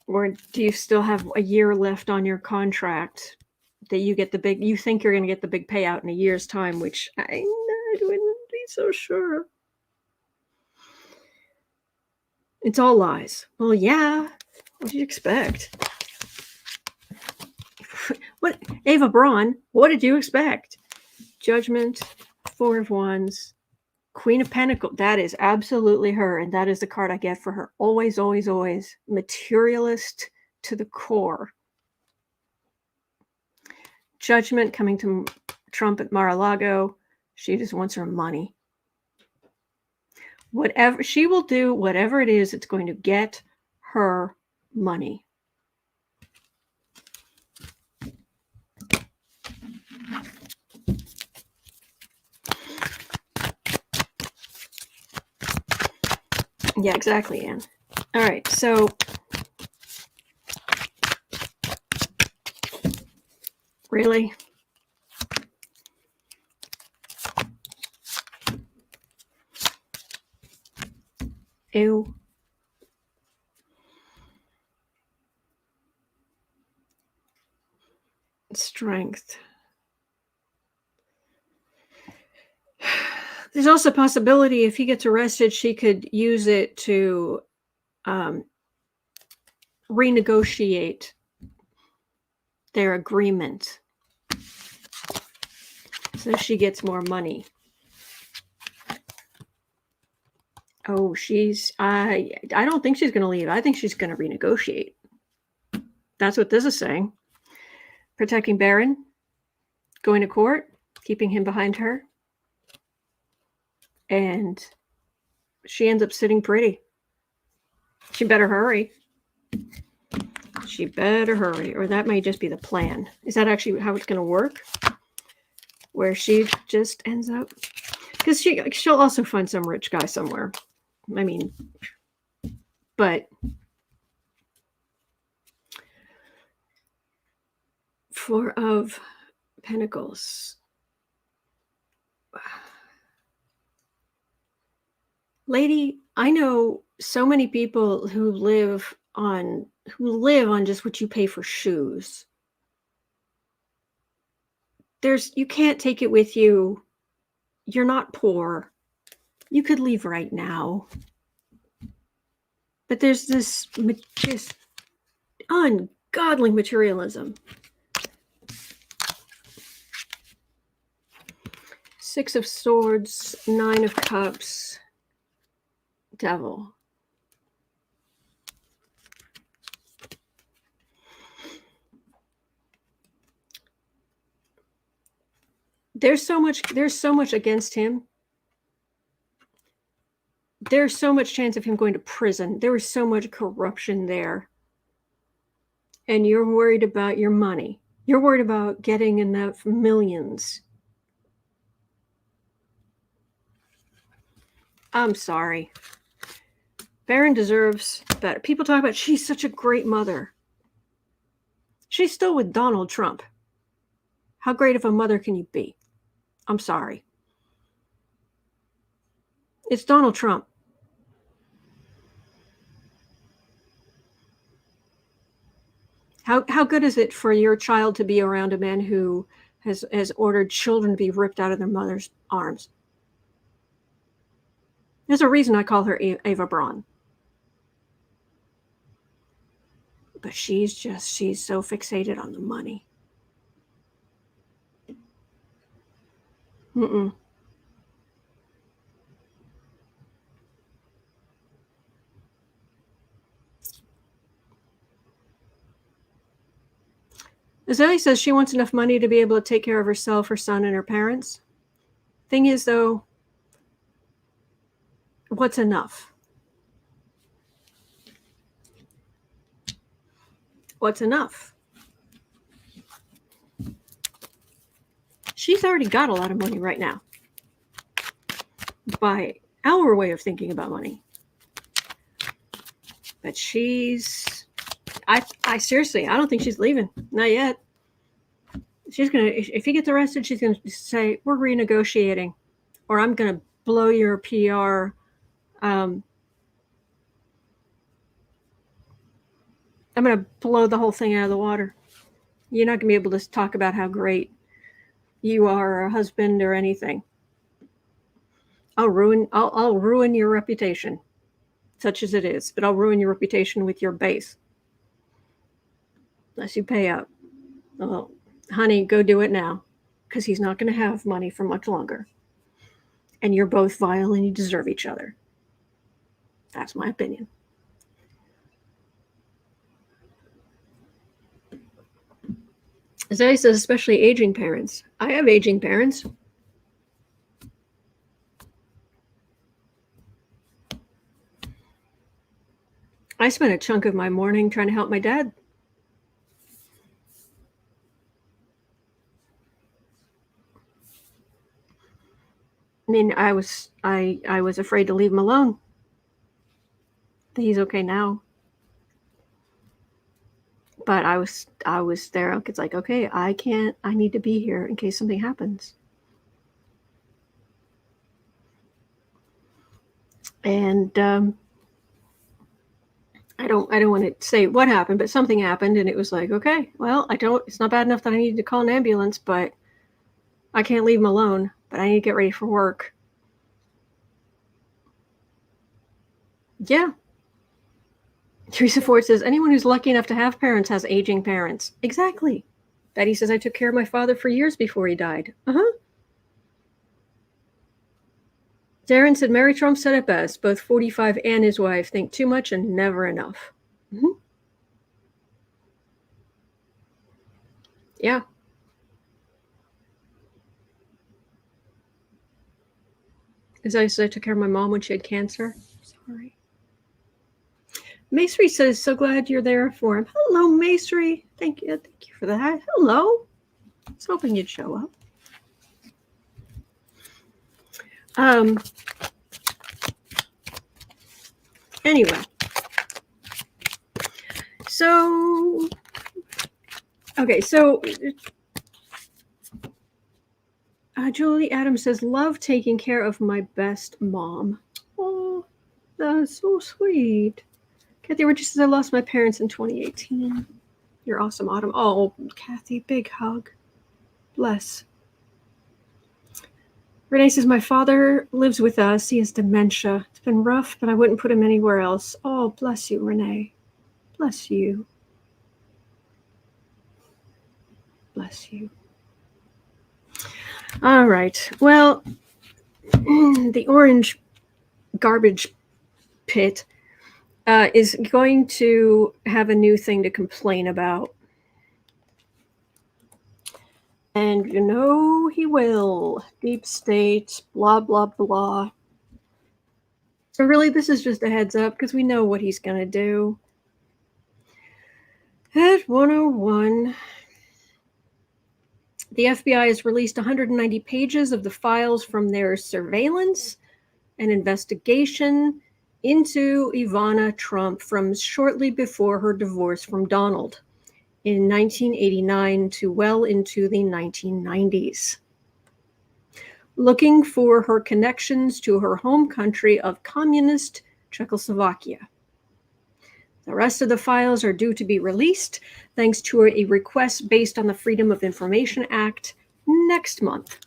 Or do you still have a year left on your contract that you think you're going to get the big payout in a year's time, which I wouldn't be so sure. It's all lies. Well, yeah. What did you expect? What, Ava Braun, what did you expect? Judgment, 4 of Wands, Queen of Pentacles. That is absolutely her, and that is the card I get for her. Always, always, always. Materialist to the core. Judgment coming to Trump at Mar-a-Lago. She just wants her money. Whatever she will do, whatever it is, it's going to get her money. Yeah, exactly, Anne. All right, so really? Ew. Strength. There's also a possibility if he gets arrested, she could use it to renegotiate their agreement so she gets more money. Oh, I don't think she's going to leave. I think she's going to renegotiate. That's what this is saying. Protecting Barron, going to court, keeping him behind her. And she ends up sitting pretty. She better hurry. She better hurry, or that may just be the plan. Is that actually how it's going to work? Where she just ends up? Because she'll also find some rich guy somewhere. I mean, but Four of Pentacles. Lady, I know so many people who live on just what you pay for shoes. You can't take it with you. You're not poor. You could leave right now. But there's this just ungodly materialism. Six of Swords, Nine of Cups, Devil. There's so much against him. There's so much chance of him going to prison. There was so much corruption there. And you're worried about your money. You're worried about getting enough millions. I'm sorry. Barron deserves better. People talk about she's such a great mother. She's still with Donald Trump. How great of a mother can you be? I'm sorry. It's Donald Trump. How good is it for your child to be around a man who has ordered children to be ripped out of their mother's arms? There's a reason I call her Ava Braun. But she's so fixated on the money. Azalea says she wants enough money to be able to take care of herself, her son, and her parents. Thing is, though, what's enough? What's enough? She's already got a lot of money right now. By our way of thinking about money. But I seriously, I don't think she's leaving. Not yet. She's going to, if he gets arrested, she's going to say, we're renegotiating. Or I'm going to blow your PR. I'm going to blow the whole thing out of the water. You're not going to be able to talk about how great you are, or a husband, or anything. I'll ruin your reputation, such as it is. But I'll ruin your reputation with your base. Unless you pay up. Well, honey, go do it now. Because he's not going to have money for much longer. And you're both vile and you deserve each other. That's my opinion. Zoe says, especially aging parents. I have aging parents. I spent a chunk of my morning trying to help my dad. I mean, I was afraid to leave him alone. He's okay now. But I was there. It's like, okay, I need to be here in case something happens. And I don't want to say what happened, but something happened, and it was like, okay, well, it's not bad enough that I needed to call an ambulance, but I can't leave him alone, but I need to get ready for work. Yeah. Teresa Ford says, anyone who's lucky enough to have parents has aging parents. Exactly. Betty says, I took care of my father for years before he died. Darren said, Mary Trump said it best. Both 45 and his wife think too much and never enough. Yeah. As I said, I took care of my mom when she had cancer. Sorry. Masri says, so glad you're there for him. Hello, Masri. Thank you for that. Hello. I was hoping you'd show up. Anyway. So, okay, so Julie Adams says, love taking care of my best mom. Oh, that's so sweet. Kathy Richards says, I lost my parents in 2018. You're awesome, Autumn. Oh, Kathy, big hug. Bless. Renee says, my father lives with us. He has dementia. It's been rough, but I wouldn't put him anywhere else. Oh, bless you, Renee. Bless you. Bless you. All right. Well, the orange garbage pit is going to have a new thing to complain about. And you know he will. Deep state, blah, blah, blah. So really, this is just a heads up because we know what he's going to do. At 101, the FBI has released 190 pages of the files from their surveillance and investigation into Ivana Trump from shortly before her divorce from Donald in 1989 to well into the 1990s, looking for her connections to her home country of Communist Czechoslovakia. The rest of the files are due to be released thanks to a request based on the Freedom of Information Act next month.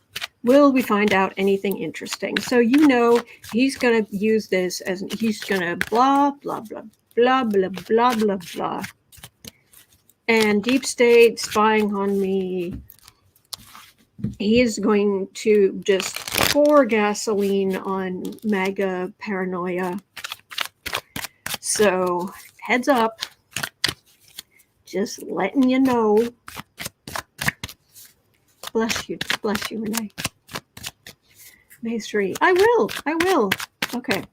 Will we find out anything interesting? So you know he's going to use this as he's going to blah, blah, blah, blah, blah, blah, blah, blah. And deep state spying on me. He is going to just pour gasoline on MAGA paranoia. So heads up. Just letting you know. Bless you, Renee. Mastery. I will. Okay.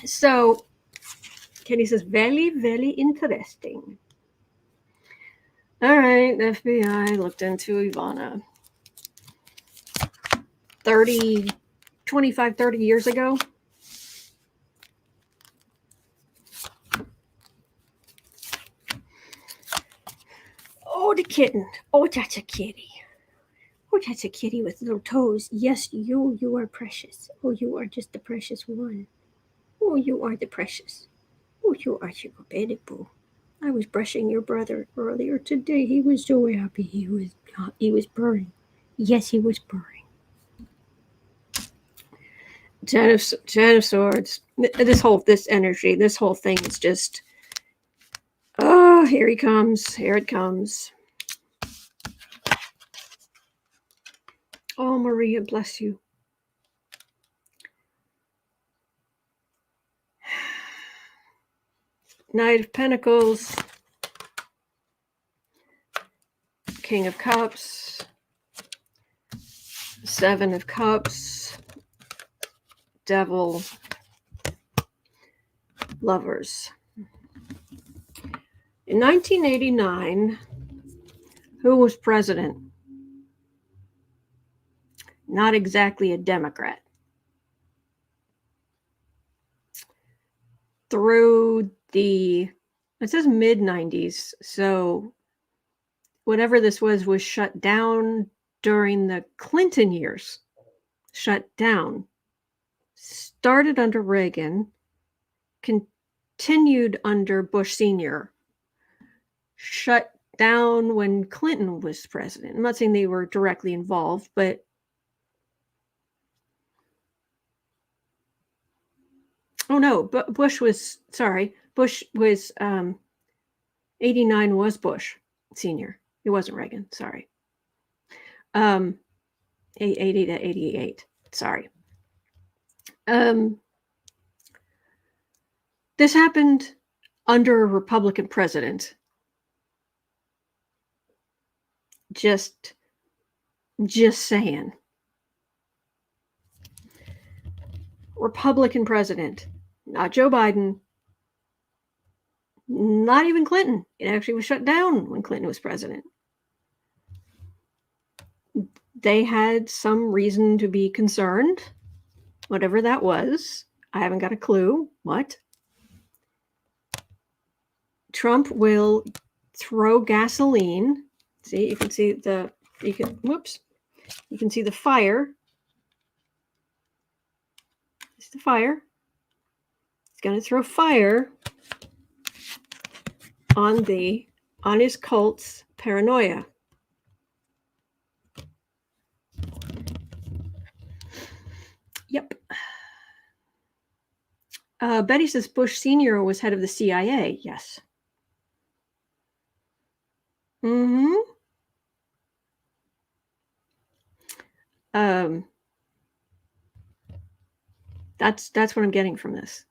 So, Kenny says, very, very interesting. All right, the FBI looked into Ivana 30 years ago. Oh, the kitten. Oh, that's a kitty. Oh, that's a kitty with little toes. Yes, you are precious. Oh, you are just the precious one. Oh, you are the precious. Oh, you are sugar baby boo. I was brushing your brother earlier today. He was so happy. He was purring. Yes, he was purring. Ten of Swords. This energy, this whole thing is just. Oh, here he comes. Here it comes. Oh, Maria, bless you. Knight of Pentacles. King of Cups. Seven of Cups. Devil. Lovers. In 1989, who was president? Not exactly a Democrat. Through it says mid-90s, so whatever this was shut down during the Clinton years. Shut down. Started under Reagan, continued under Bush Sr., shut down when Clinton was president. I'm not saying they were directly involved, but oh no, Bush was 89 was Bush Sr. It wasn't Reagan, sorry. 80 to 88, sorry. This happened under a Republican president. Just saying. Republican president, not Joe Biden, Not even Clinton. It actually was shut down when Clinton was president. They had some reason to be concerned, whatever that was. I haven't got a clue what. Trump will throw gasoline. See, you can see you can see the fire. It's the fire. He's going to throw fire on his cult's paranoia. Yep. Betty says Bush Sr. was head of the CIA. Yes. Mm-hmm. That's what I'm getting from this.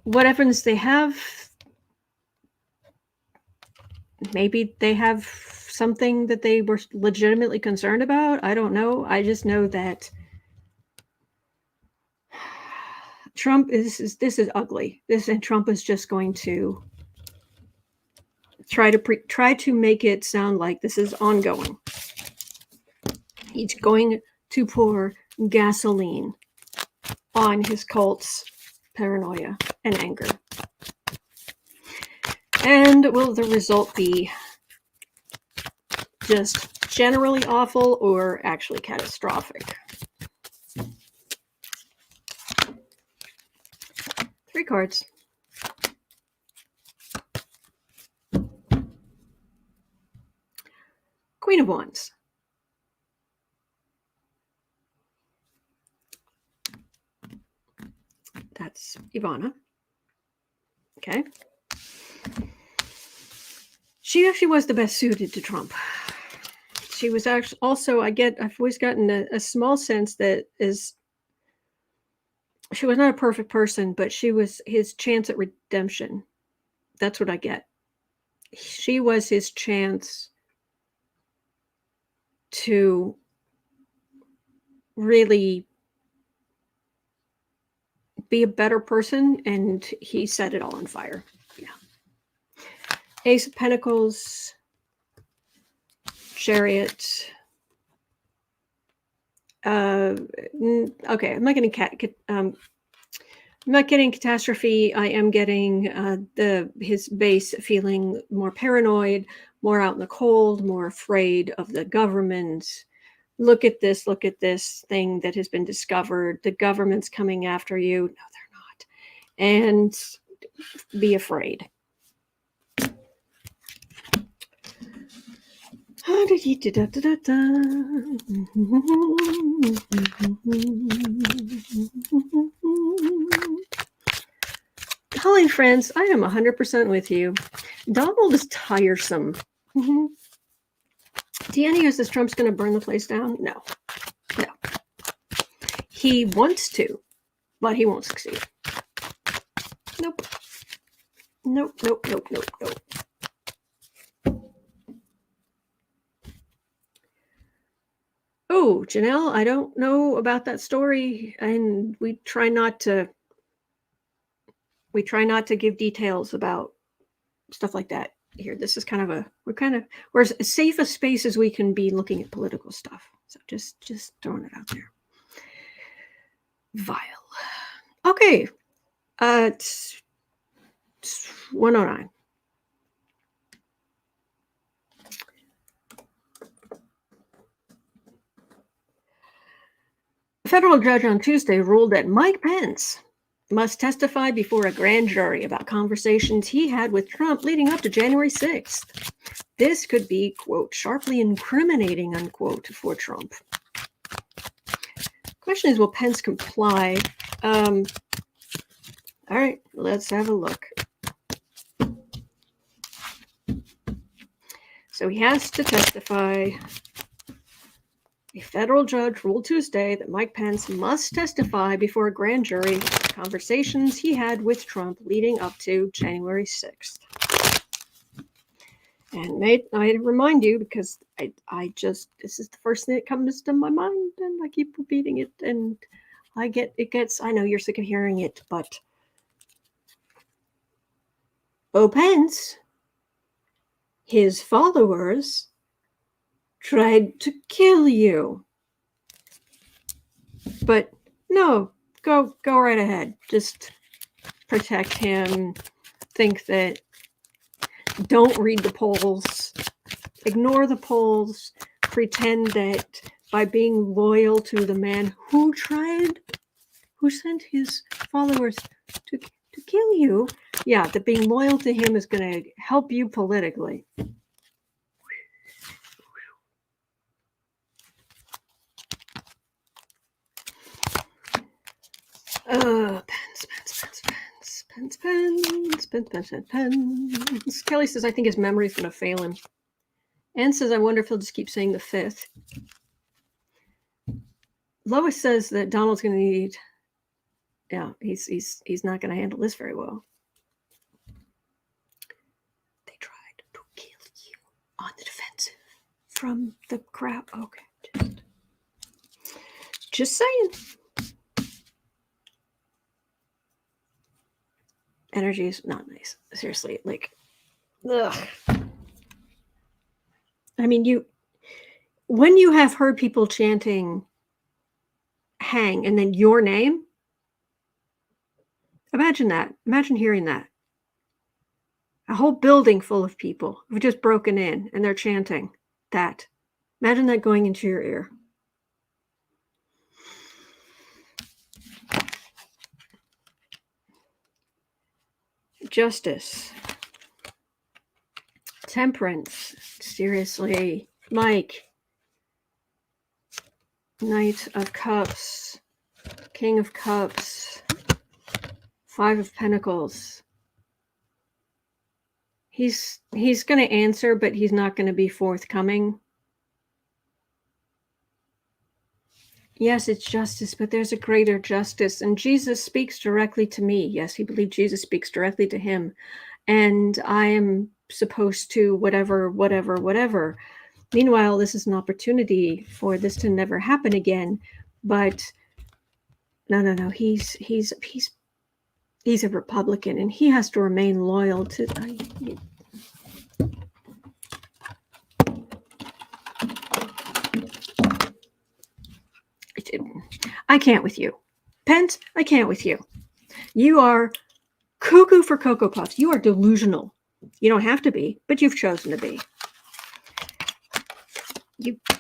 What evidence they have? Maybe they have something that they were legitimately concerned about. I don't know. I just know that Trump this is ugly. And Trump is just going to try to make it sound like this is ongoing. He's going to pour gasoline on his cult's paranoia and anger. And will the result be just generally awful or actually catastrophic? 3 cards. Queen of Wands. That's Ivana. Okay. She actually was the best suited to Trump. She was actually also, I've always gotten a small sense that she was not a perfect person, but she was his chance at redemption. That's what I get. She was his chance to really be a better person, and he set it all on fire. Yeah. Ace of Pentacles, Chariot. Okay, I'm not getting catastrophe. I am getting his base feeling more paranoid, more out in the cold, more afraid of the government. Look at this thing that has been discovered. The government's coming after you. No, they're not. And be afraid. Holly and friends, I am 100% with you. Donald is tiresome. Deanna says Trump's going to burn the place down. No. He wants to, but he won't succeed. Nope. Oh, Janelle, I don't know about that story, and we try not to give details about stuff like that here. This is kind of we're as safe a space as we can be looking at political stuff. So just throwing it out there. Vile. Okay. It's 109. A federal judge on Tuesday ruled that Mike Pence must testify before a grand jury about conversations he had with Trump leading up to January 6th. This could be, quote, sharply incriminating, unquote, for Trump. Question is, will Pence comply? All right, let's have a look. So he has to testify. A federal judge ruled Tuesday that Mike Pence must testify before a grand jury about the conversations he had with Trump leading up to January 6th. And I remind you, because this is the first thing that comes to my mind, and I keep repeating it, and I know you're sick of hearing it, but Pence, his followers tried to kill you. But no, go right ahead. Just protect him. Think that, don't read the polls. Ignore the polls. Pretend that by being loyal to the man who sent his followers to kill you, yeah, that being loyal to him is going to help you politically. Pens. Kelly says, I think his memory's going to fail him. Anne says, I wonder if he'll just keep saying the 5th. Lois says that Donald's going to need, yeah, he's not going to handle this very well. They tried to kill you on the defensive from the crowd. Okay, just saying. Energy is not nice. Seriously, like, ugh. I mean, when you have heard people chanting hang and then your name, imagine that. Imagine hearing that. A whole building full of people have just broken in and they're chanting that. Imagine that going into your ear. Justice. Temperance. Seriously. Mike. Knight of Cups. King of Cups. 5 of Pentacles. He's going to answer, but he's not going to be forthcoming. Yes, it's justice, but there's a greater justice. And Jesus speaks directly to me. Yes, he believed Jesus speaks directly to him. And I am supposed to whatever. Meanwhile, this is an opportunity for this to never happen again. But no. He's a Republican, and he has to remain loyal to. I can't with you. Pence, I can't with you. You are cuckoo for Cocoa Puffs. You are delusional. You don't have to be, but you've chosen to be.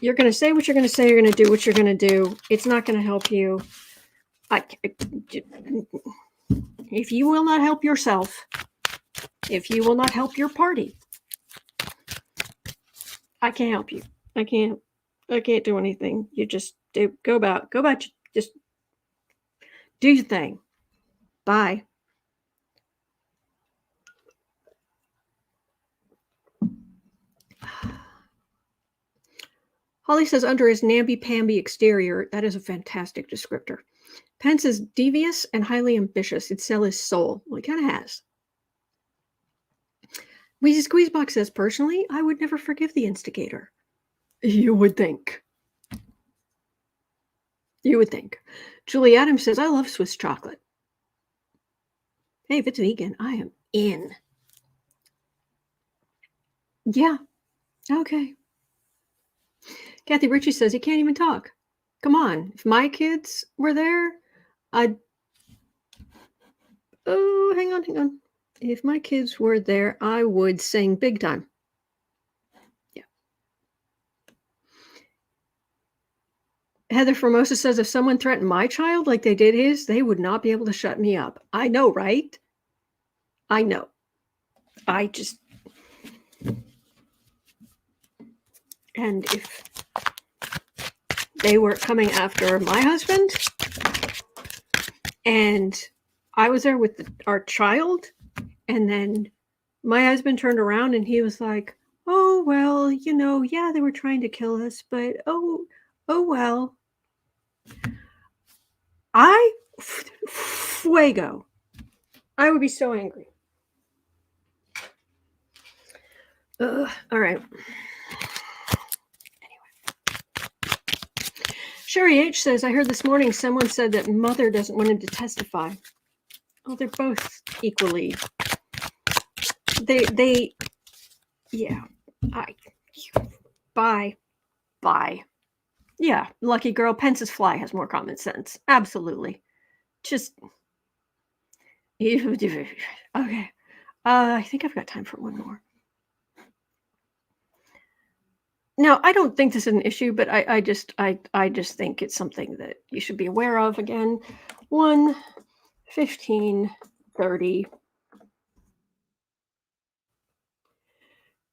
You're going to say what you're going to say. You're going to do what you're going to do. It's not going to help you. If you will not help yourself, if you will not help your party, I can't help you. I can't do anything. You just go about, just do your thing. Bye. Holly says, under his namby-pamby exterior, that is a fantastic descriptor. Pence is devious and highly ambitious. He'd sell his soul. Well, he kind of has. Wheezy Squeezebox says, personally, I would never forgive the instigator. You would think. Julie Adams says, I love Swiss chocolate. Hey, if it's vegan, I am in. Yeah. Okay. Kathy Ritchie says, he can't even talk. Come on. If my kids were there, I'd... Oh, hang on. If my kids were there, I would sing big time. Yeah. Heather Formosa says, if someone threatened my child like they did his, they would not be able to shut me up. I know, right? I know. I just... And if they were coming after my husband and I was there with our child, and then my husband turned around and he was like, oh, well, yeah, they were trying to kill us, but oh well. Fuego. I would be so angry. All right. Sherry H says, I heard this morning someone said that Mother doesn't want him to testify. Oh, they're both equally They yeah. Bye. Yeah, lucky girl. Pence's fly has more common sense. Absolutely. Just okay. I think I've got time for one more. Now, I don't think this is an issue, but I just think it's something that you should be aware of. Again, 1, 15, 30.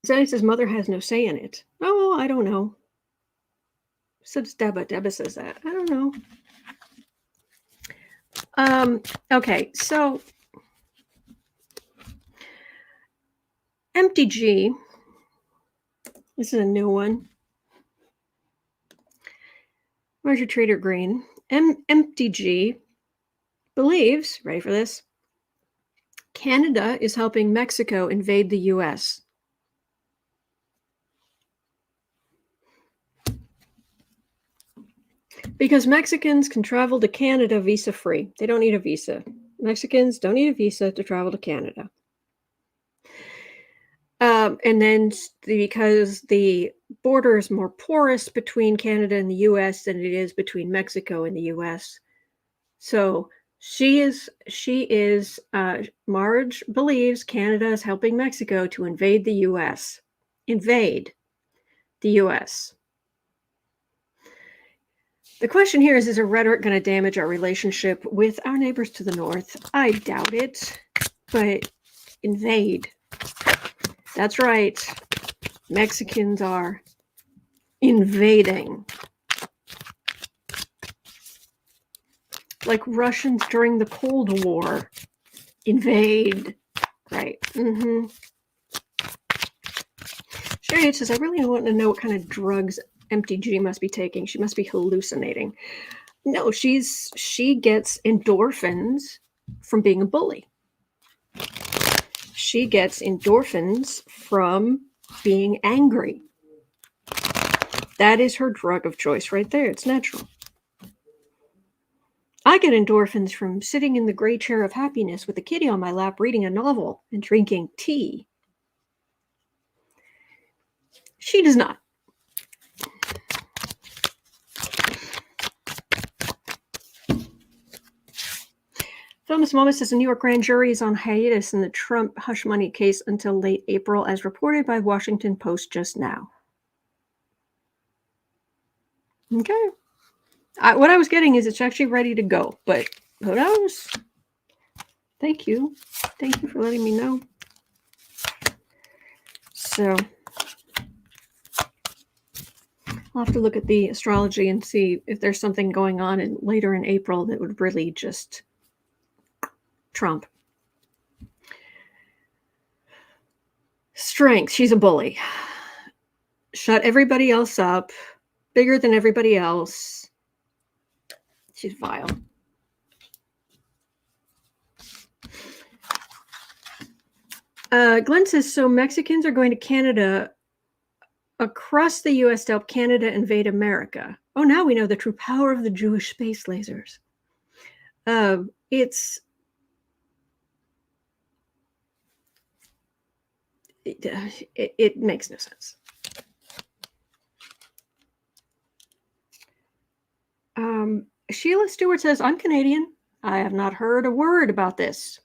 Dennis's mother has no say in it. Oh, I don't know. So does Deba. Deba says that. I don't know. Okay, so MTG. This is a new one. Marge Trader Green. MTG believes, ready for this, Canada is helping Mexico invade the U.S. Because Mexicans can travel to Canada visa-free. They don't need a visa. Mexicans don't need a visa to travel to Canada. And then because the border is more porous between Canada and the U.S. than it is between Mexico and the U.S. So Marge believes Canada is helping Mexico to invade the U.S. Invade the U.S. The question here is rhetoric going to damage our relationship with our neighbors to the north? I doubt it, but invade. That's right. Mexicans are invading. Like Russians during the Cold War. Invade. Right. Mm-hmm. Sherry says, I really want to know what kind of drugs MTG must be taking. She must be hallucinating. No, she gets endorphins from being a bully. She gets endorphins from being angry. That is her drug of choice right there. It's natural. I get endorphins from sitting in the gray chair of happiness with a kitty on my lap, reading a novel and drinking tea. She does not. Thomas Mama says the New York grand jury is on hiatus in the Trump hush money case until late April, as reported by Washington Post just now. Okay. What I was getting is it's actually ready to go, but who knows? Thank you. Thank you for letting me know. So I'll have to look at the astrology and see if there's something going on later in April that would really just Trump. Strength. She's a bully. Shut everybody else up. Bigger than everybody else. She's vile. Glenn says, so Mexicans are going to Canada across the U.S. to help Canada invade America. Oh, now we know the true power of the Jewish space lasers. It makes no sense. Sheila Stewart says, I'm Canadian. I have not heard a word about this.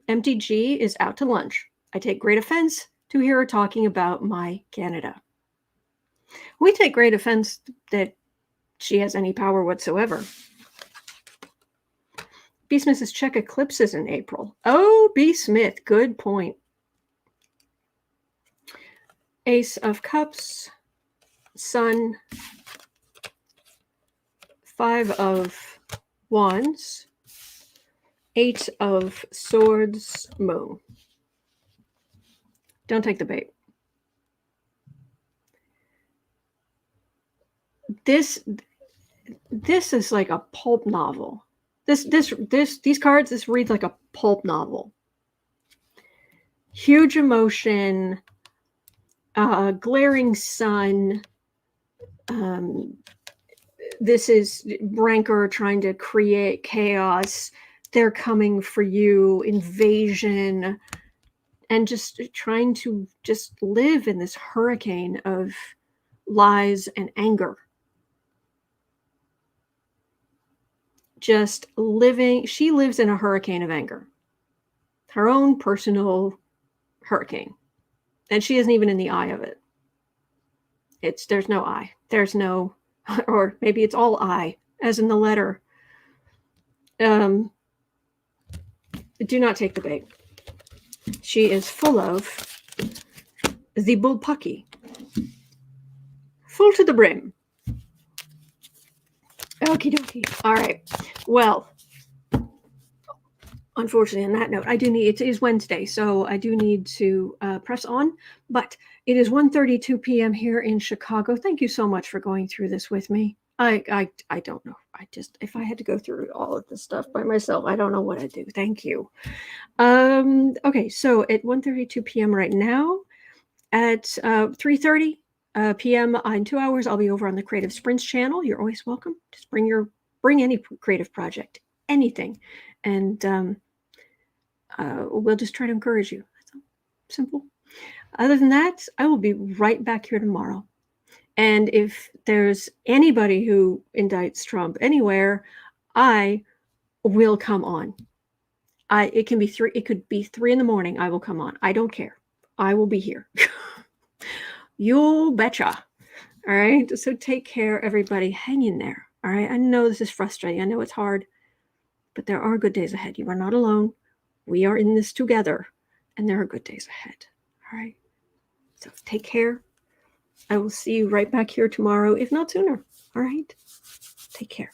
MTG is out to lunch. I take great offense to hear her talking about my Canada. We take great offense that she has any power whatsoever. B. Smith says, check eclipses in April. Oh, B. Smith, good point. Ace of Cups, Sun, 5 of Wands, 8 of Swords, Moon. Don't take the bait. This is like a pulp novel. These cards, this reads like a pulp novel. Huge emotion, glaring sun. This is rancor trying to create chaos. They're coming for you. Invasion. and just trying to just live in this hurricane of lies and anger. Just living, she lives in a hurricane of anger, her own personal hurricane. And she isn't even in the eye of it. There's no I. There's no, or maybe it's all I, as in the letter. Do not take the bait. She is full of the bullpucky. Full to the brim. Okie dokie. All right. Well, unfortunately, on that note, it is Wednesday, so I do need to press on, but it is 1:32 p.m. here in Chicago. Thank you so much for going through this with me. I don't know. If I had to go through all of this stuff by myself, I don't know what I'd do. Thank you. Okay, so at 1:32 p.m. right now, at 3:30 p.m. in 2 hours, I'll be over on the Creative Sprints channel. You're always welcome. Just bring any creative project, anything, and we'll just try to encourage you. That's all. Simple. Other than that, I will be right back here tomorrow. And if there's anybody who indicts Trump anywhere, I will come on. It could be 3 in the morning. I will come on. I don't care. I will be here. You betcha. All right. So take care, everybody. Hang in there. All right. I know this is frustrating. I know it's hard, but there are good days ahead. You are not alone. We are in this together, and there are good days ahead. All right. So take care. I will see you right back here tomorrow, if not sooner. All right. Take care.